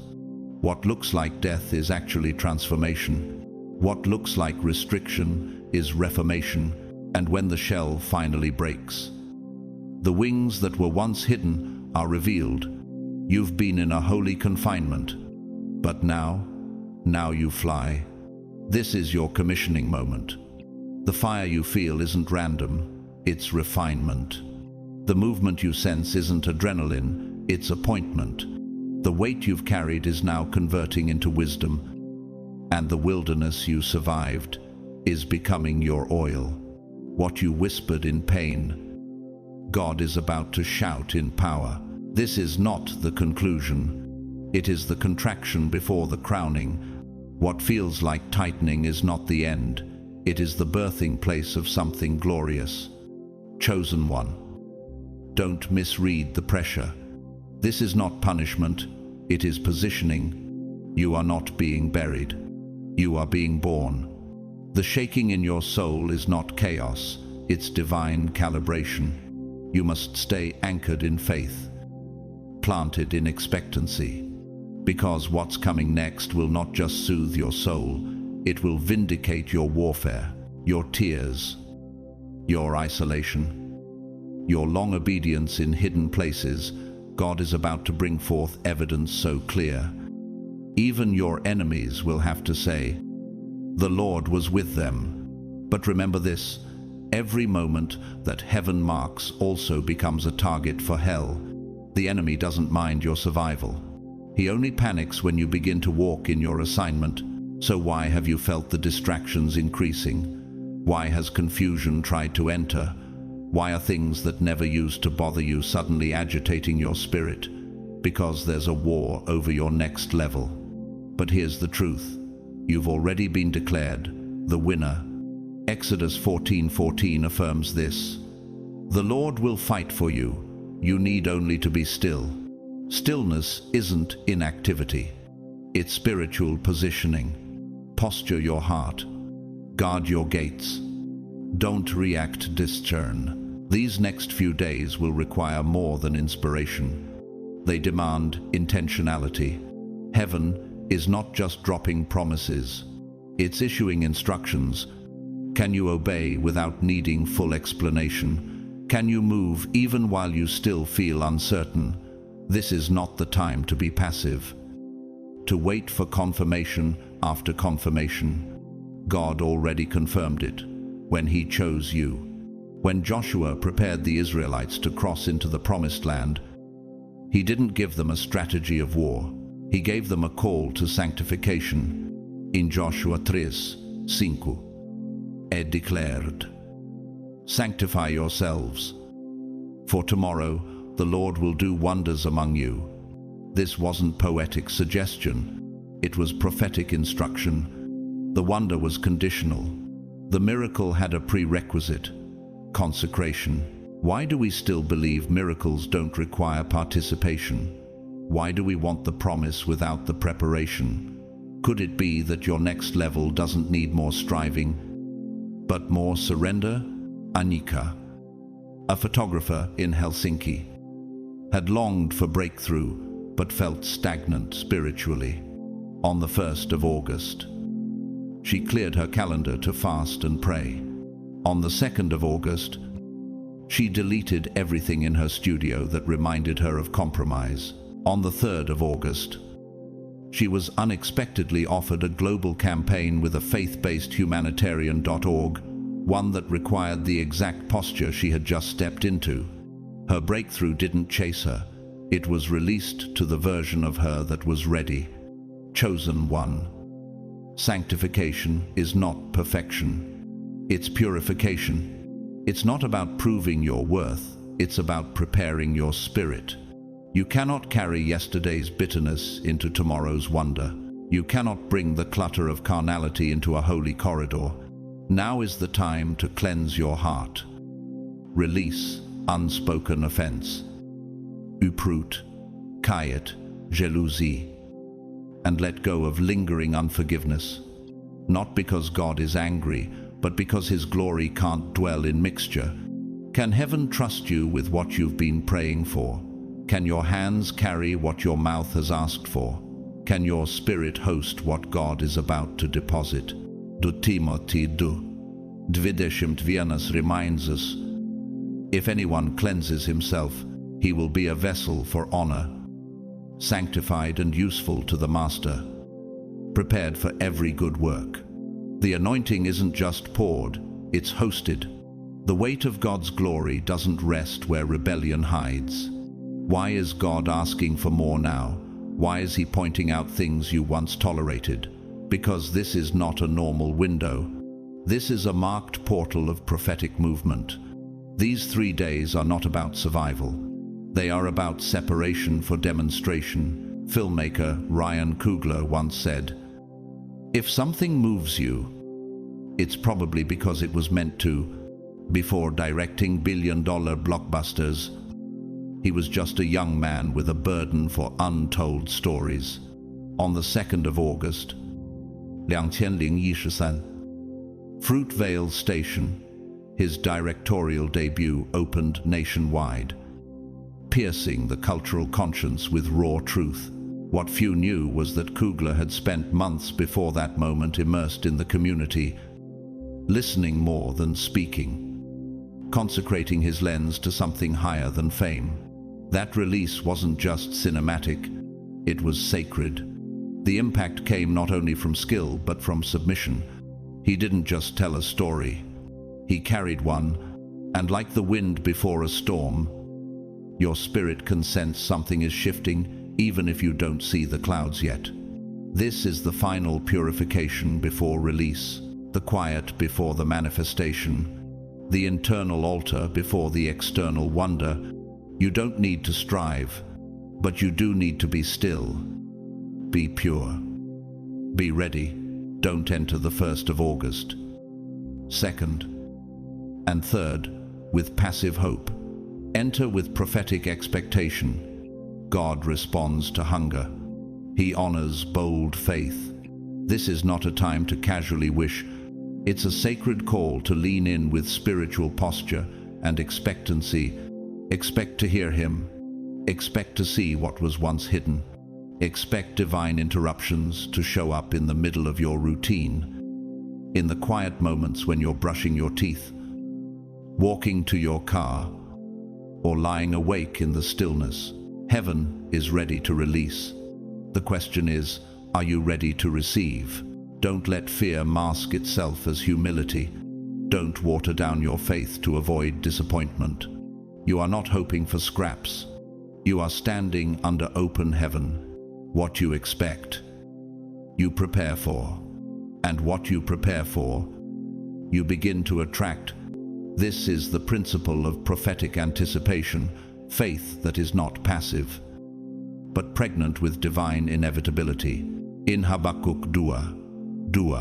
What looks like death is actually transformation. What looks like restriction is reformation. And when the shell finally breaks, The wings that were once hidden are revealed. You've been in a holy confinement, but now you fly. This is your commissioning moment. The fire you feel isn't random, it's refinement. The movement you sense isn't adrenaline, it's appointment. The weight you've carried is now converting into wisdom, and the wilderness you survived is becoming your oil. What you whispered in pain, God is about to shout in power. This is not the conclusion. It is the contraction before the crowning. What feels like tightening is not the end. It is the birthing place of something glorious. Chosen one. Don't misread the pressure. This is not punishment. It is positioning. You are not being buried. You are being born. The shaking in your soul is not chaos. It's divine calibration. You must stay anchored in faith, planted in expectancy, because what's coming next will not just soothe your soul, it will vindicate your warfare, your tears, your isolation, your long obedience in hidden places. God is about to bring forth evidence so clear. Even your enemies will have to say, "The Lord was with them." But remember this, every moment that heaven marks also becomes a target for hell. The enemy doesn't mind your survival. He only panics when you begin to walk in your assignment. So why have you felt the distractions increasing? Why has confusion tried to enter? Why are things that never used to bother you suddenly agitating your spirit? Because there's a war over your next level. But here's the truth. You've already been declared the winner. Exodus 14:14 affirms this. The Lord will fight for you. You need only to be still. Stillness isn't inactivity. It's spiritual positioning. Posture your heart. Guard your gates. Don't react discern. These next few days will require more than inspiration. They demand intentionality. Heaven is not just dropping promises. It's issuing instructions. Can you obey without needing full explanation? Can you move even while you still feel uncertain? This is not the time to be passive. To wait for confirmation after confirmation. God already confirmed it when He chose you. When Joshua prepared the Israelites to cross into the Promised Land, He didn't give them a strategy of war. He gave them a call to sanctification. In Joshua 3:5, è declared, "Sanctify yourselves, for tomorrow the Lord will do wonders among you." This wasn't poetic suggestion. It was prophetic instruction. The wonder was conditional. The miracle had a prerequisite: consecration. Why do we still believe miracles don't require participation? Why do we want the promise without the preparation? Could it be that your next level doesn't need more striving, but more surrender? Annika, a photographer in Helsinki, had longed for breakthrough, but felt stagnant spiritually. On the 1st of August, she cleared her calendar to fast and pray. On the 2nd of August, she deleted everything in her studio that reminded her of compromise. On the 3rd of August, she was unexpectedly offered a global campaign with a faith-based humanitarian.org, one that required the exact posture she had just stepped into. Her breakthrough didn't chase her. It was released to the version of her that was ready. Chosen one. Sanctification is not perfection. It's purification. It's not about proving your worth. It's about preparing your spirit. You cannot carry yesterday's bitterness into tomorrow's wonder. You cannot bring the clutter of carnality into a holy corridor. Now is the time to cleanse your heart. Release unspoken offense. Uproot, kayet, jalousie, and let go of lingering unforgiveness. Not because God is angry, but because His glory can't dwell in mixture. Can heaven trust you with what you've been praying for? Can your hands carry what your mouth has asked for? Can your spirit host what God is about to deposit? 2 Timothy 2:20 reminds us, If anyone cleanses himself, he will be a vessel for honor, sanctified and useful to the Master, prepared for every good work. The anointing isn't just poured, it's hosted. The weight of God's glory doesn't rest where rebellion hides. Why is God asking for more now? Why is he pointing out things you once tolerated? Because this is not a normal window. This is a marked portal of prophetic movement. These 3 days are not about survival. They are about separation for demonstration. Filmmaker Ryan Coogler once said, "If something moves you, it's probably because it was meant to." Before directing billion-dollar blockbusters, he was just a young man with a burden for untold stories. On the 2nd of August, 2013, Fruitvale Station, his directorial debut opened nationwide, piercing the cultural conscience with raw truth. What few knew was that Coogler had spent months before that moment immersed in the community, listening more than speaking, consecrating his lens to something higher than fame. That release wasn't just cinematic, it was sacred. The impact came not only from skill, but from submission. He didn't just tell a story, he carried one, and like the wind before a storm, your spirit can sense something is shifting, even if you don't see the clouds yet. This is the final purification before release, the quiet before the manifestation, the internal altar before the external wonder. You don't need to strive, but you do need to be still. Be pure. Be ready. Don't enter the 1st of August. 2nd and 3rd with passive hope. Enter with prophetic expectation. God responds to hunger. He honors bold faith. This is not a time to casually wish. It's a sacred call to lean in with spiritual posture and expectancy. Expect to hear him. Expect to see what was once hidden. Expect divine interruptions to show up in the middle of your routine, in the quiet moments when you're brushing your teeth, walking to your car, or lying awake in the stillness. Heaven is ready to release. The question is, are you ready to receive? Don't let fear mask itself as humility. Don't water down your faith to avoid disappointment. You are not hoping for scraps. You are standing under open heaven. What you expect, you prepare for. And what you prepare for, you begin to attract. This is the principle of prophetic anticipation, faith that is not passive, but pregnant with divine inevitability. In Habakkuk 2,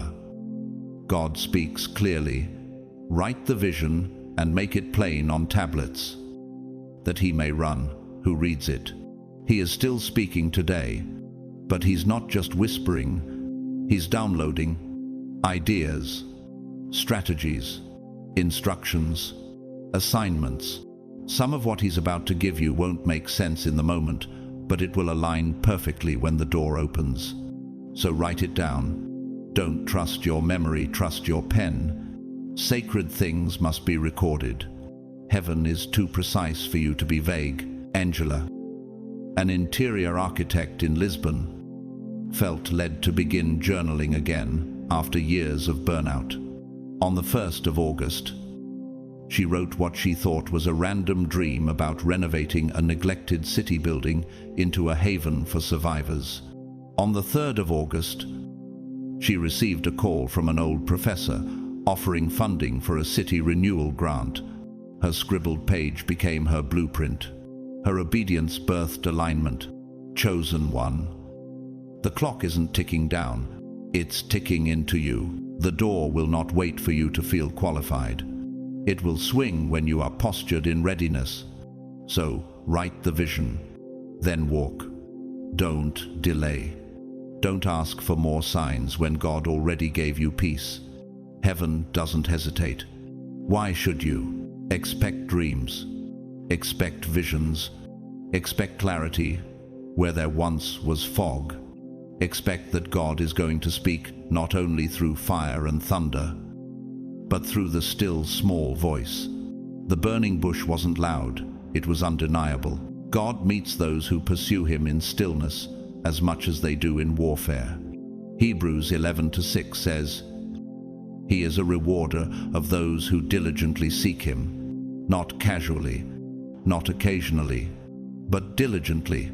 God speaks clearly, "Write the vision and make it plain on tablets, that he may run who reads it." He is still speaking today, but he's not just whispering, he's downloading ideas, strategies, instructions, assignments. Some of what he's about to give you won't make sense in the moment, but it will align perfectly when the door opens. So write it down. Don't trust your memory, trust your pen. Sacred things must be recorded. Heaven is too precise for you to be vague. Angela, an interior architect in Lisbon, felt led to begin journaling again after years of burnout. On the 1st of August, she wrote what she thought was a random dream about renovating a neglected city building into a haven for survivors. On the 3rd of August, she received a call from an old professor offering funding for a city renewal grant. Her scribbled page became her blueprint. Her obedience birthed alignment. Chosen one. The clock isn't ticking down, it's ticking into you. The door will not wait for you to feel qualified. It will swing when you are postured in readiness. So, write the vision, then walk. Don't delay. Don't ask for more signs when God already gave you peace. Heaven doesn't hesitate. Why should you? Expect dreams. Expect visions. Expect clarity where there once was fog. Expect that God is going to speak not only through fire and thunder, but through the still small voice, The burning bush wasn't loud, it was undeniable. God meets those who pursue him in stillness as much as they do in warfare. Hebrews 11:6 says, "He is a rewarder of those who diligently seek him," not casually, not occasionally, but diligently.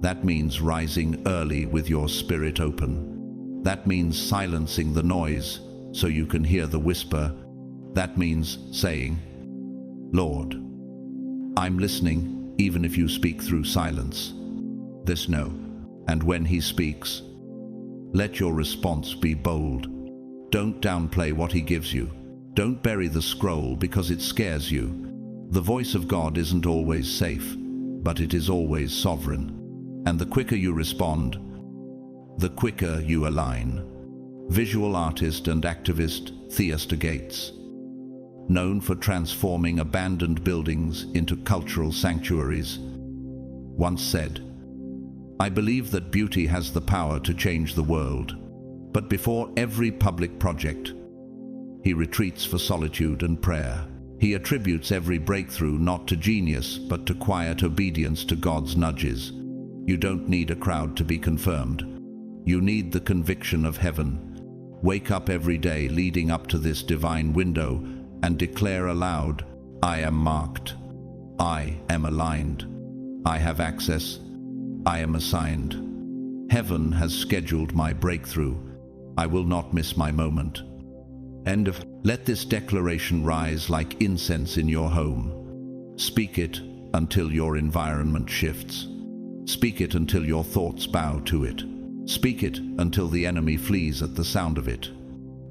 That means rising early with your spirit open. That means silencing the noise so you can hear the whisper. That means saying, "Lord, I'm listening, even if you speak through silence." This know, and when he speaks, let your response be bold. Don't downplay what he gives you. Don't bury the scroll because it scares you. The voice of God isn't always safe, but it is always sovereign. And the quicker you respond, the quicker you align. Visual artist and activist Theaster Gates, known for transforming abandoned buildings into cultural sanctuaries, once said, "I believe that beauty has the power to change the world, but before every public project, he retreats for solitude and prayer." He attributes every breakthrough not to genius, but to quiet obedience to God's nudges. You don't need a crowd to be confirmed. You need the conviction of heaven. Wake up every day leading up to this divine window and declare aloud, "I am marked. I am aligned. I have access. I am assigned. Heaven has scheduled my breakthrough. I will not miss my moment." End of. Let this declaration rise like incense in your home. Speak it until your environment shifts. Speak it until your thoughts bow to it. Speak it until the enemy flees at the sound of it.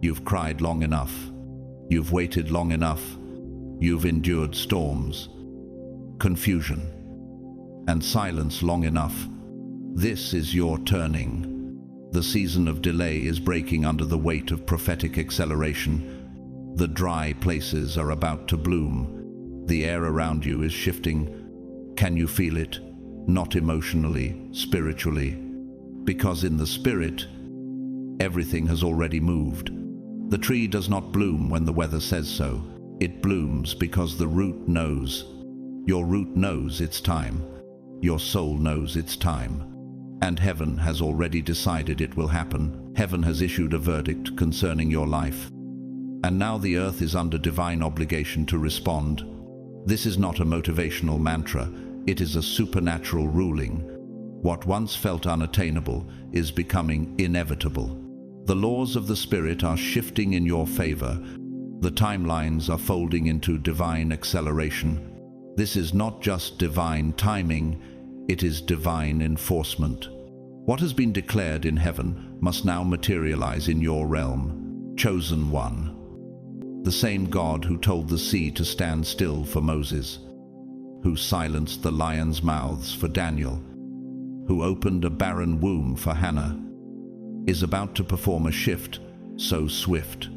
You've cried long enough. You've waited long enough. You've endured storms, confusion, and silence long enough. This is your turning. The season of delay is breaking under the weight of prophetic acceleration. The dry places are about to bloom. The air around you is shifting. Can you feel it? Not emotionally, spiritually. Because in the spirit, everything has already moved. The tree does not bloom when the weather says so. It blooms because the root knows. Your root knows it's time. Your soul knows it's time. And heaven has already decided it will happen. Heaven has issued a verdict concerning your life. And now the earth is under divine obligation to respond. This is not a motivational mantra. It is a supernatural ruling. What once felt unattainable is becoming inevitable. The laws of the Spirit are shifting in your favor. The timelines are folding into divine acceleration. This is not just divine timing, it is divine enforcement. What has been declared in heaven must now materialize in your realm. Chosen one. The same God who told the sea to stand still for Moses, who silenced the lions' mouths for Daniel, who opened a barren womb for Hannah, is about to perform a shift so swift.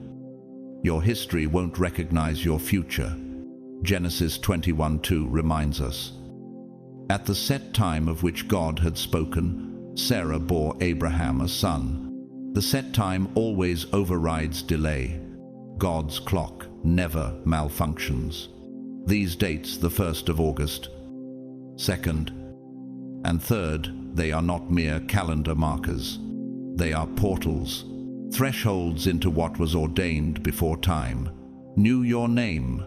Your history won't recognize your future. Genesis 21:2 reminds us. At the set time of which God had spoken, Sarah bore Abraham a son. The set time always overrides delay. God's clock never malfunctions. These dates, the 1st of August, 2nd, and 3rd, they are not mere calendar markers. They are portals, thresholds into what was ordained before time. Knew your name.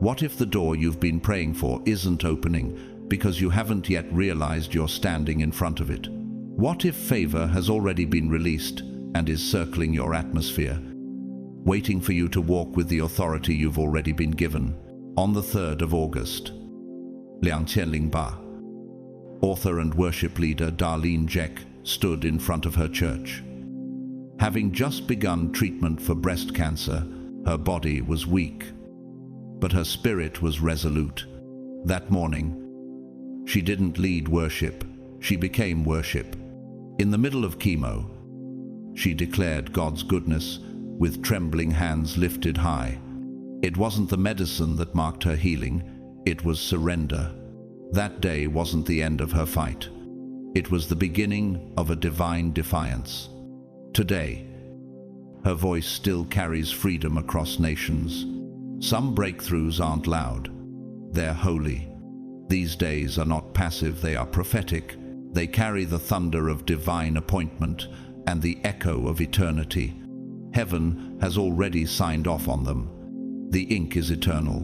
What if the door you've been praying for isn't opening because you haven't yet realized you're standing in front of it? What if favor has already been released and is circling your atmosphere, waiting for you to walk with the authority you've already been given? On the 3rd of August, 2008, author and worship leader Darlene Jeck stood in front of her church. Having just begun treatment for breast cancer, her body was weak, but her spirit was resolute. That morning, she didn't lead worship, she became worship. In the middle of chemo, she declared God's goodness with trembling hands lifted high. It wasn't the medicine that marked her healing, it was surrender. That day wasn't the end of her fight. It was the beginning of a divine defiance. Today, her voice still carries freedom across nations. Some breakthroughs aren't loud. They're holy. These days are not passive, they are prophetic. They carry the thunder of divine appointment and the echo of eternity. Heaven has already signed off on them. The ink is eternal.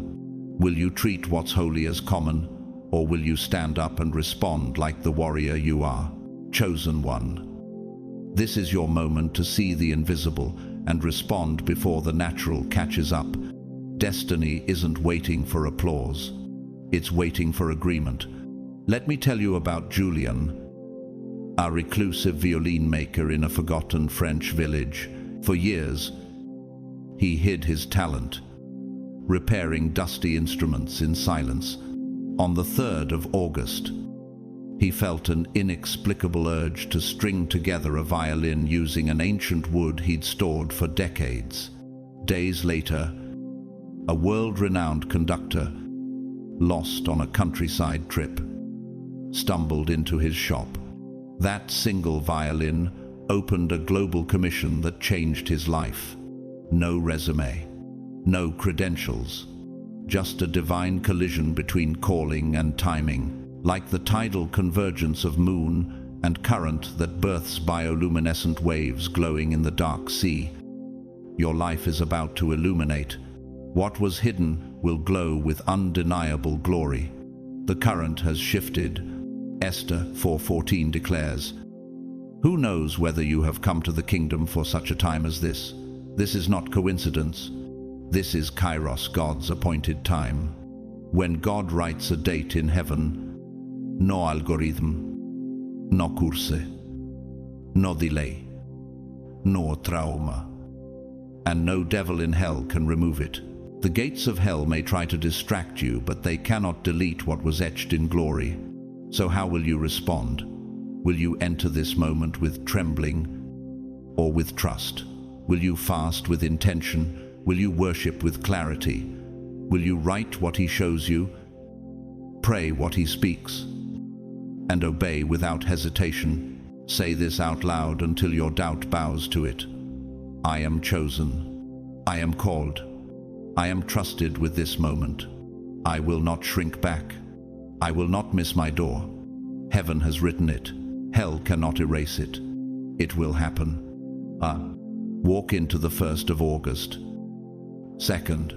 Will you treat what's holy as common, or will you stand up and respond like the warrior you are, chosen one? This is your moment to see the invisible and respond before the natural catches up. Destiny isn't waiting for applause. It's waiting for agreement. Let me tell you about Julien, a reclusive violin maker in a forgotten French village. For years, he hid his talent, repairing dusty instruments in silence. On the 3rd of August, he felt an inexplicable urge to string together a violin using an ancient wood he'd stored for decades. Days later, a world-renowned conductor, lost on a countryside trip, stumbled into his shop. That single violin opened a global commission that changed his life. No resume, no credentials, just a divine collision between calling and timing, like the tidal convergence of moon and current that births bioluminescent waves glowing in the dark sea. Your life is about to illuminate. What was hidden will glow with undeniable glory. The current has shifted. Esther 4:14 declares, "Who knows whether you have come to the kingdom for such a time as this? This is not coincidence. This is Kairos, God's appointed time. When God writes a date in heaven, no algorithm, no curse, no delay, no trauma, and no devil in hell can remove it. The gates of hell may try to distract you, but they cannot delete what was etched in glory. So how will you respond? Will you enter this moment with trembling or with trust? Will you fast with intention? Will you worship with clarity? Will you write what he shows you, pray what he speaks, and obey without hesitation? Say this out loud until your doubt bows to it. I am chosen. I am called. I am trusted with this moment. I will not shrink back. I will not miss my door. Heaven has written it. Hell cannot erase it. It will happen. Walk into the 1st of August, 2nd,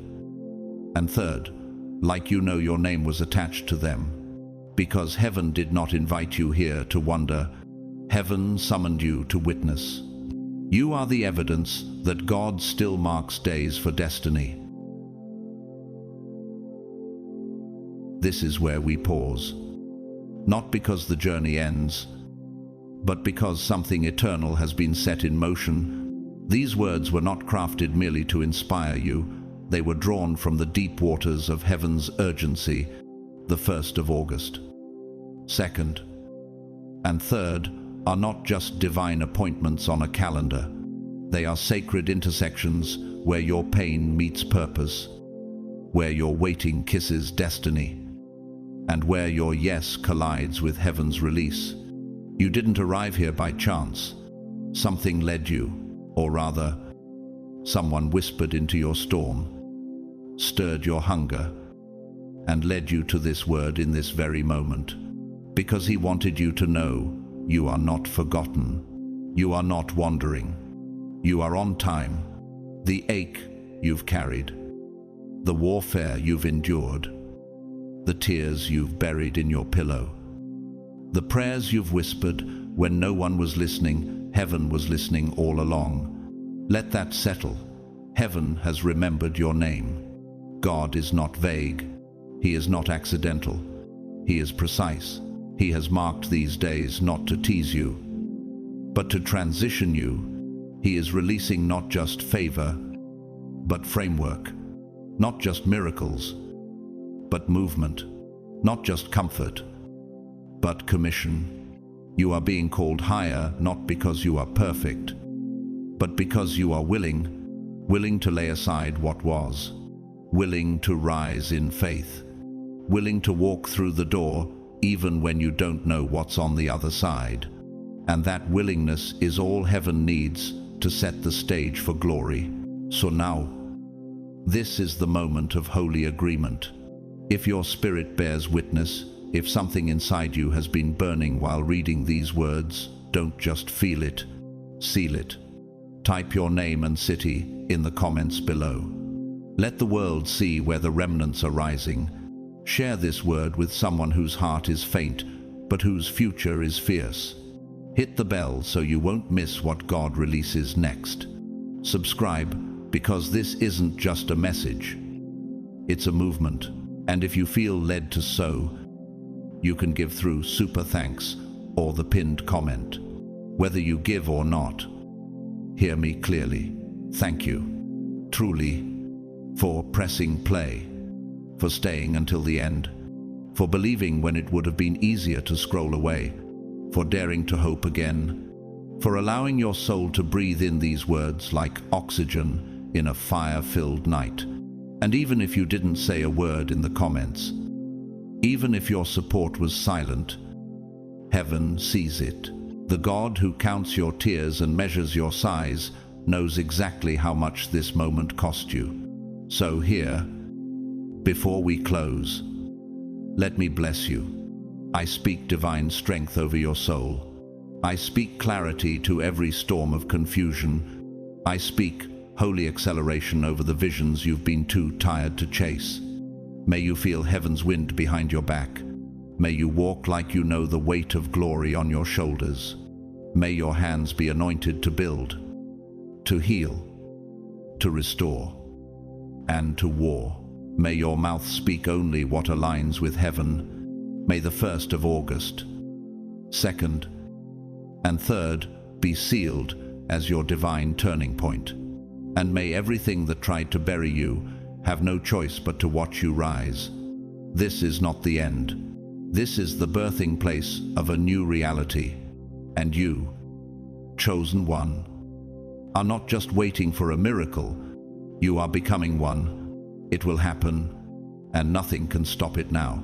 and 3rd, like you know your name was attached to them. Because heaven did not invite you here to wonder. Heaven summoned you to witness. You are the evidence that God still marks days for destiny. This is where we pause. Not because the journey ends, but because something eternal has been set in motion. These words were not crafted merely to inspire you. They were drawn from the deep waters of heaven's urgency. The 1st of August, 2nd, and 3rd are not just divine appointments on a calendar. They are sacred intersections where your pain meets purpose, where your waiting kisses destiny, and where your yes collides with heaven's release. You didn't arrive here by chance. Something led you, or rather, someone whispered into your storm, stirred your hunger, and led you to this word in this very moment. Because he wanted you to know you are not forgotten. You are not wandering. You are on time. The ache you've carried, the warfare you've endured, the tears you've buried in your pillow, the prayers you've whispered when no one was listening, heaven was listening all along. Let that settle. Heaven has remembered your name. God is not vague. He is not accidental. He is precise. He has marked these days not to tease you, but to transition you. He is releasing not just favor, but framework. Not just miracles, but movement. Not just comfort, but commission. You are being called higher not because you are perfect, but because you are willing to lay aside what was, willing to rise in faith, willing to walk through the door even when you don't know what's on the other side. And that willingness is all heaven needs to set the stage for glory. So now, this is the moment of holy agreement. If your spirit bears witness, if something inside you has been burning while reading these words, don't just feel it, seal it. Type your name and city in the comments below. Let the world see where the remnants are rising. Share this word with someone whose heart is faint, but whose future is fierce. Hit the bell so you won't miss what God releases next. Subscribe, because this isn't just a message. It's a movement, and if you feel led to sow, you can give through super thanks or the pinned comment. Whether you give or not, hear me clearly. Thank you, truly, for pressing play, for staying until the end, for believing when it would have been easier to scroll away, for daring to hope again, for allowing your soul to breathe in these words like oxygen in a fire-filled night. And even if you didn't say a word in the comments, even if your support was silent, heaven sees it. The God who counts your tears and measures your sighs knows exactly how much this moment cost you. So here, before we close, let me bless you. I speak divine strength over your soul. I speak clarity to every storm of confusion. I speak holy acceleration over the visions you've been too tired to chase. May you feel heaven's wind behind your back. May you walk like you know the weight of glory on your shoulders. May your hands be anointed to build, to heal, to restore, and to war. May your mouth speak only what aligns with heaven. May the 1st of August, 2nd, and 3rd be sealed as your divine turning point. And may everything that tried to bury you have no choice but to watch you rise. This is not the end. This is the birthing place of a new reality. And you, chosen one, are not just waiting for a miracle. You are becoming one. It will happen, and nothing can stop it now.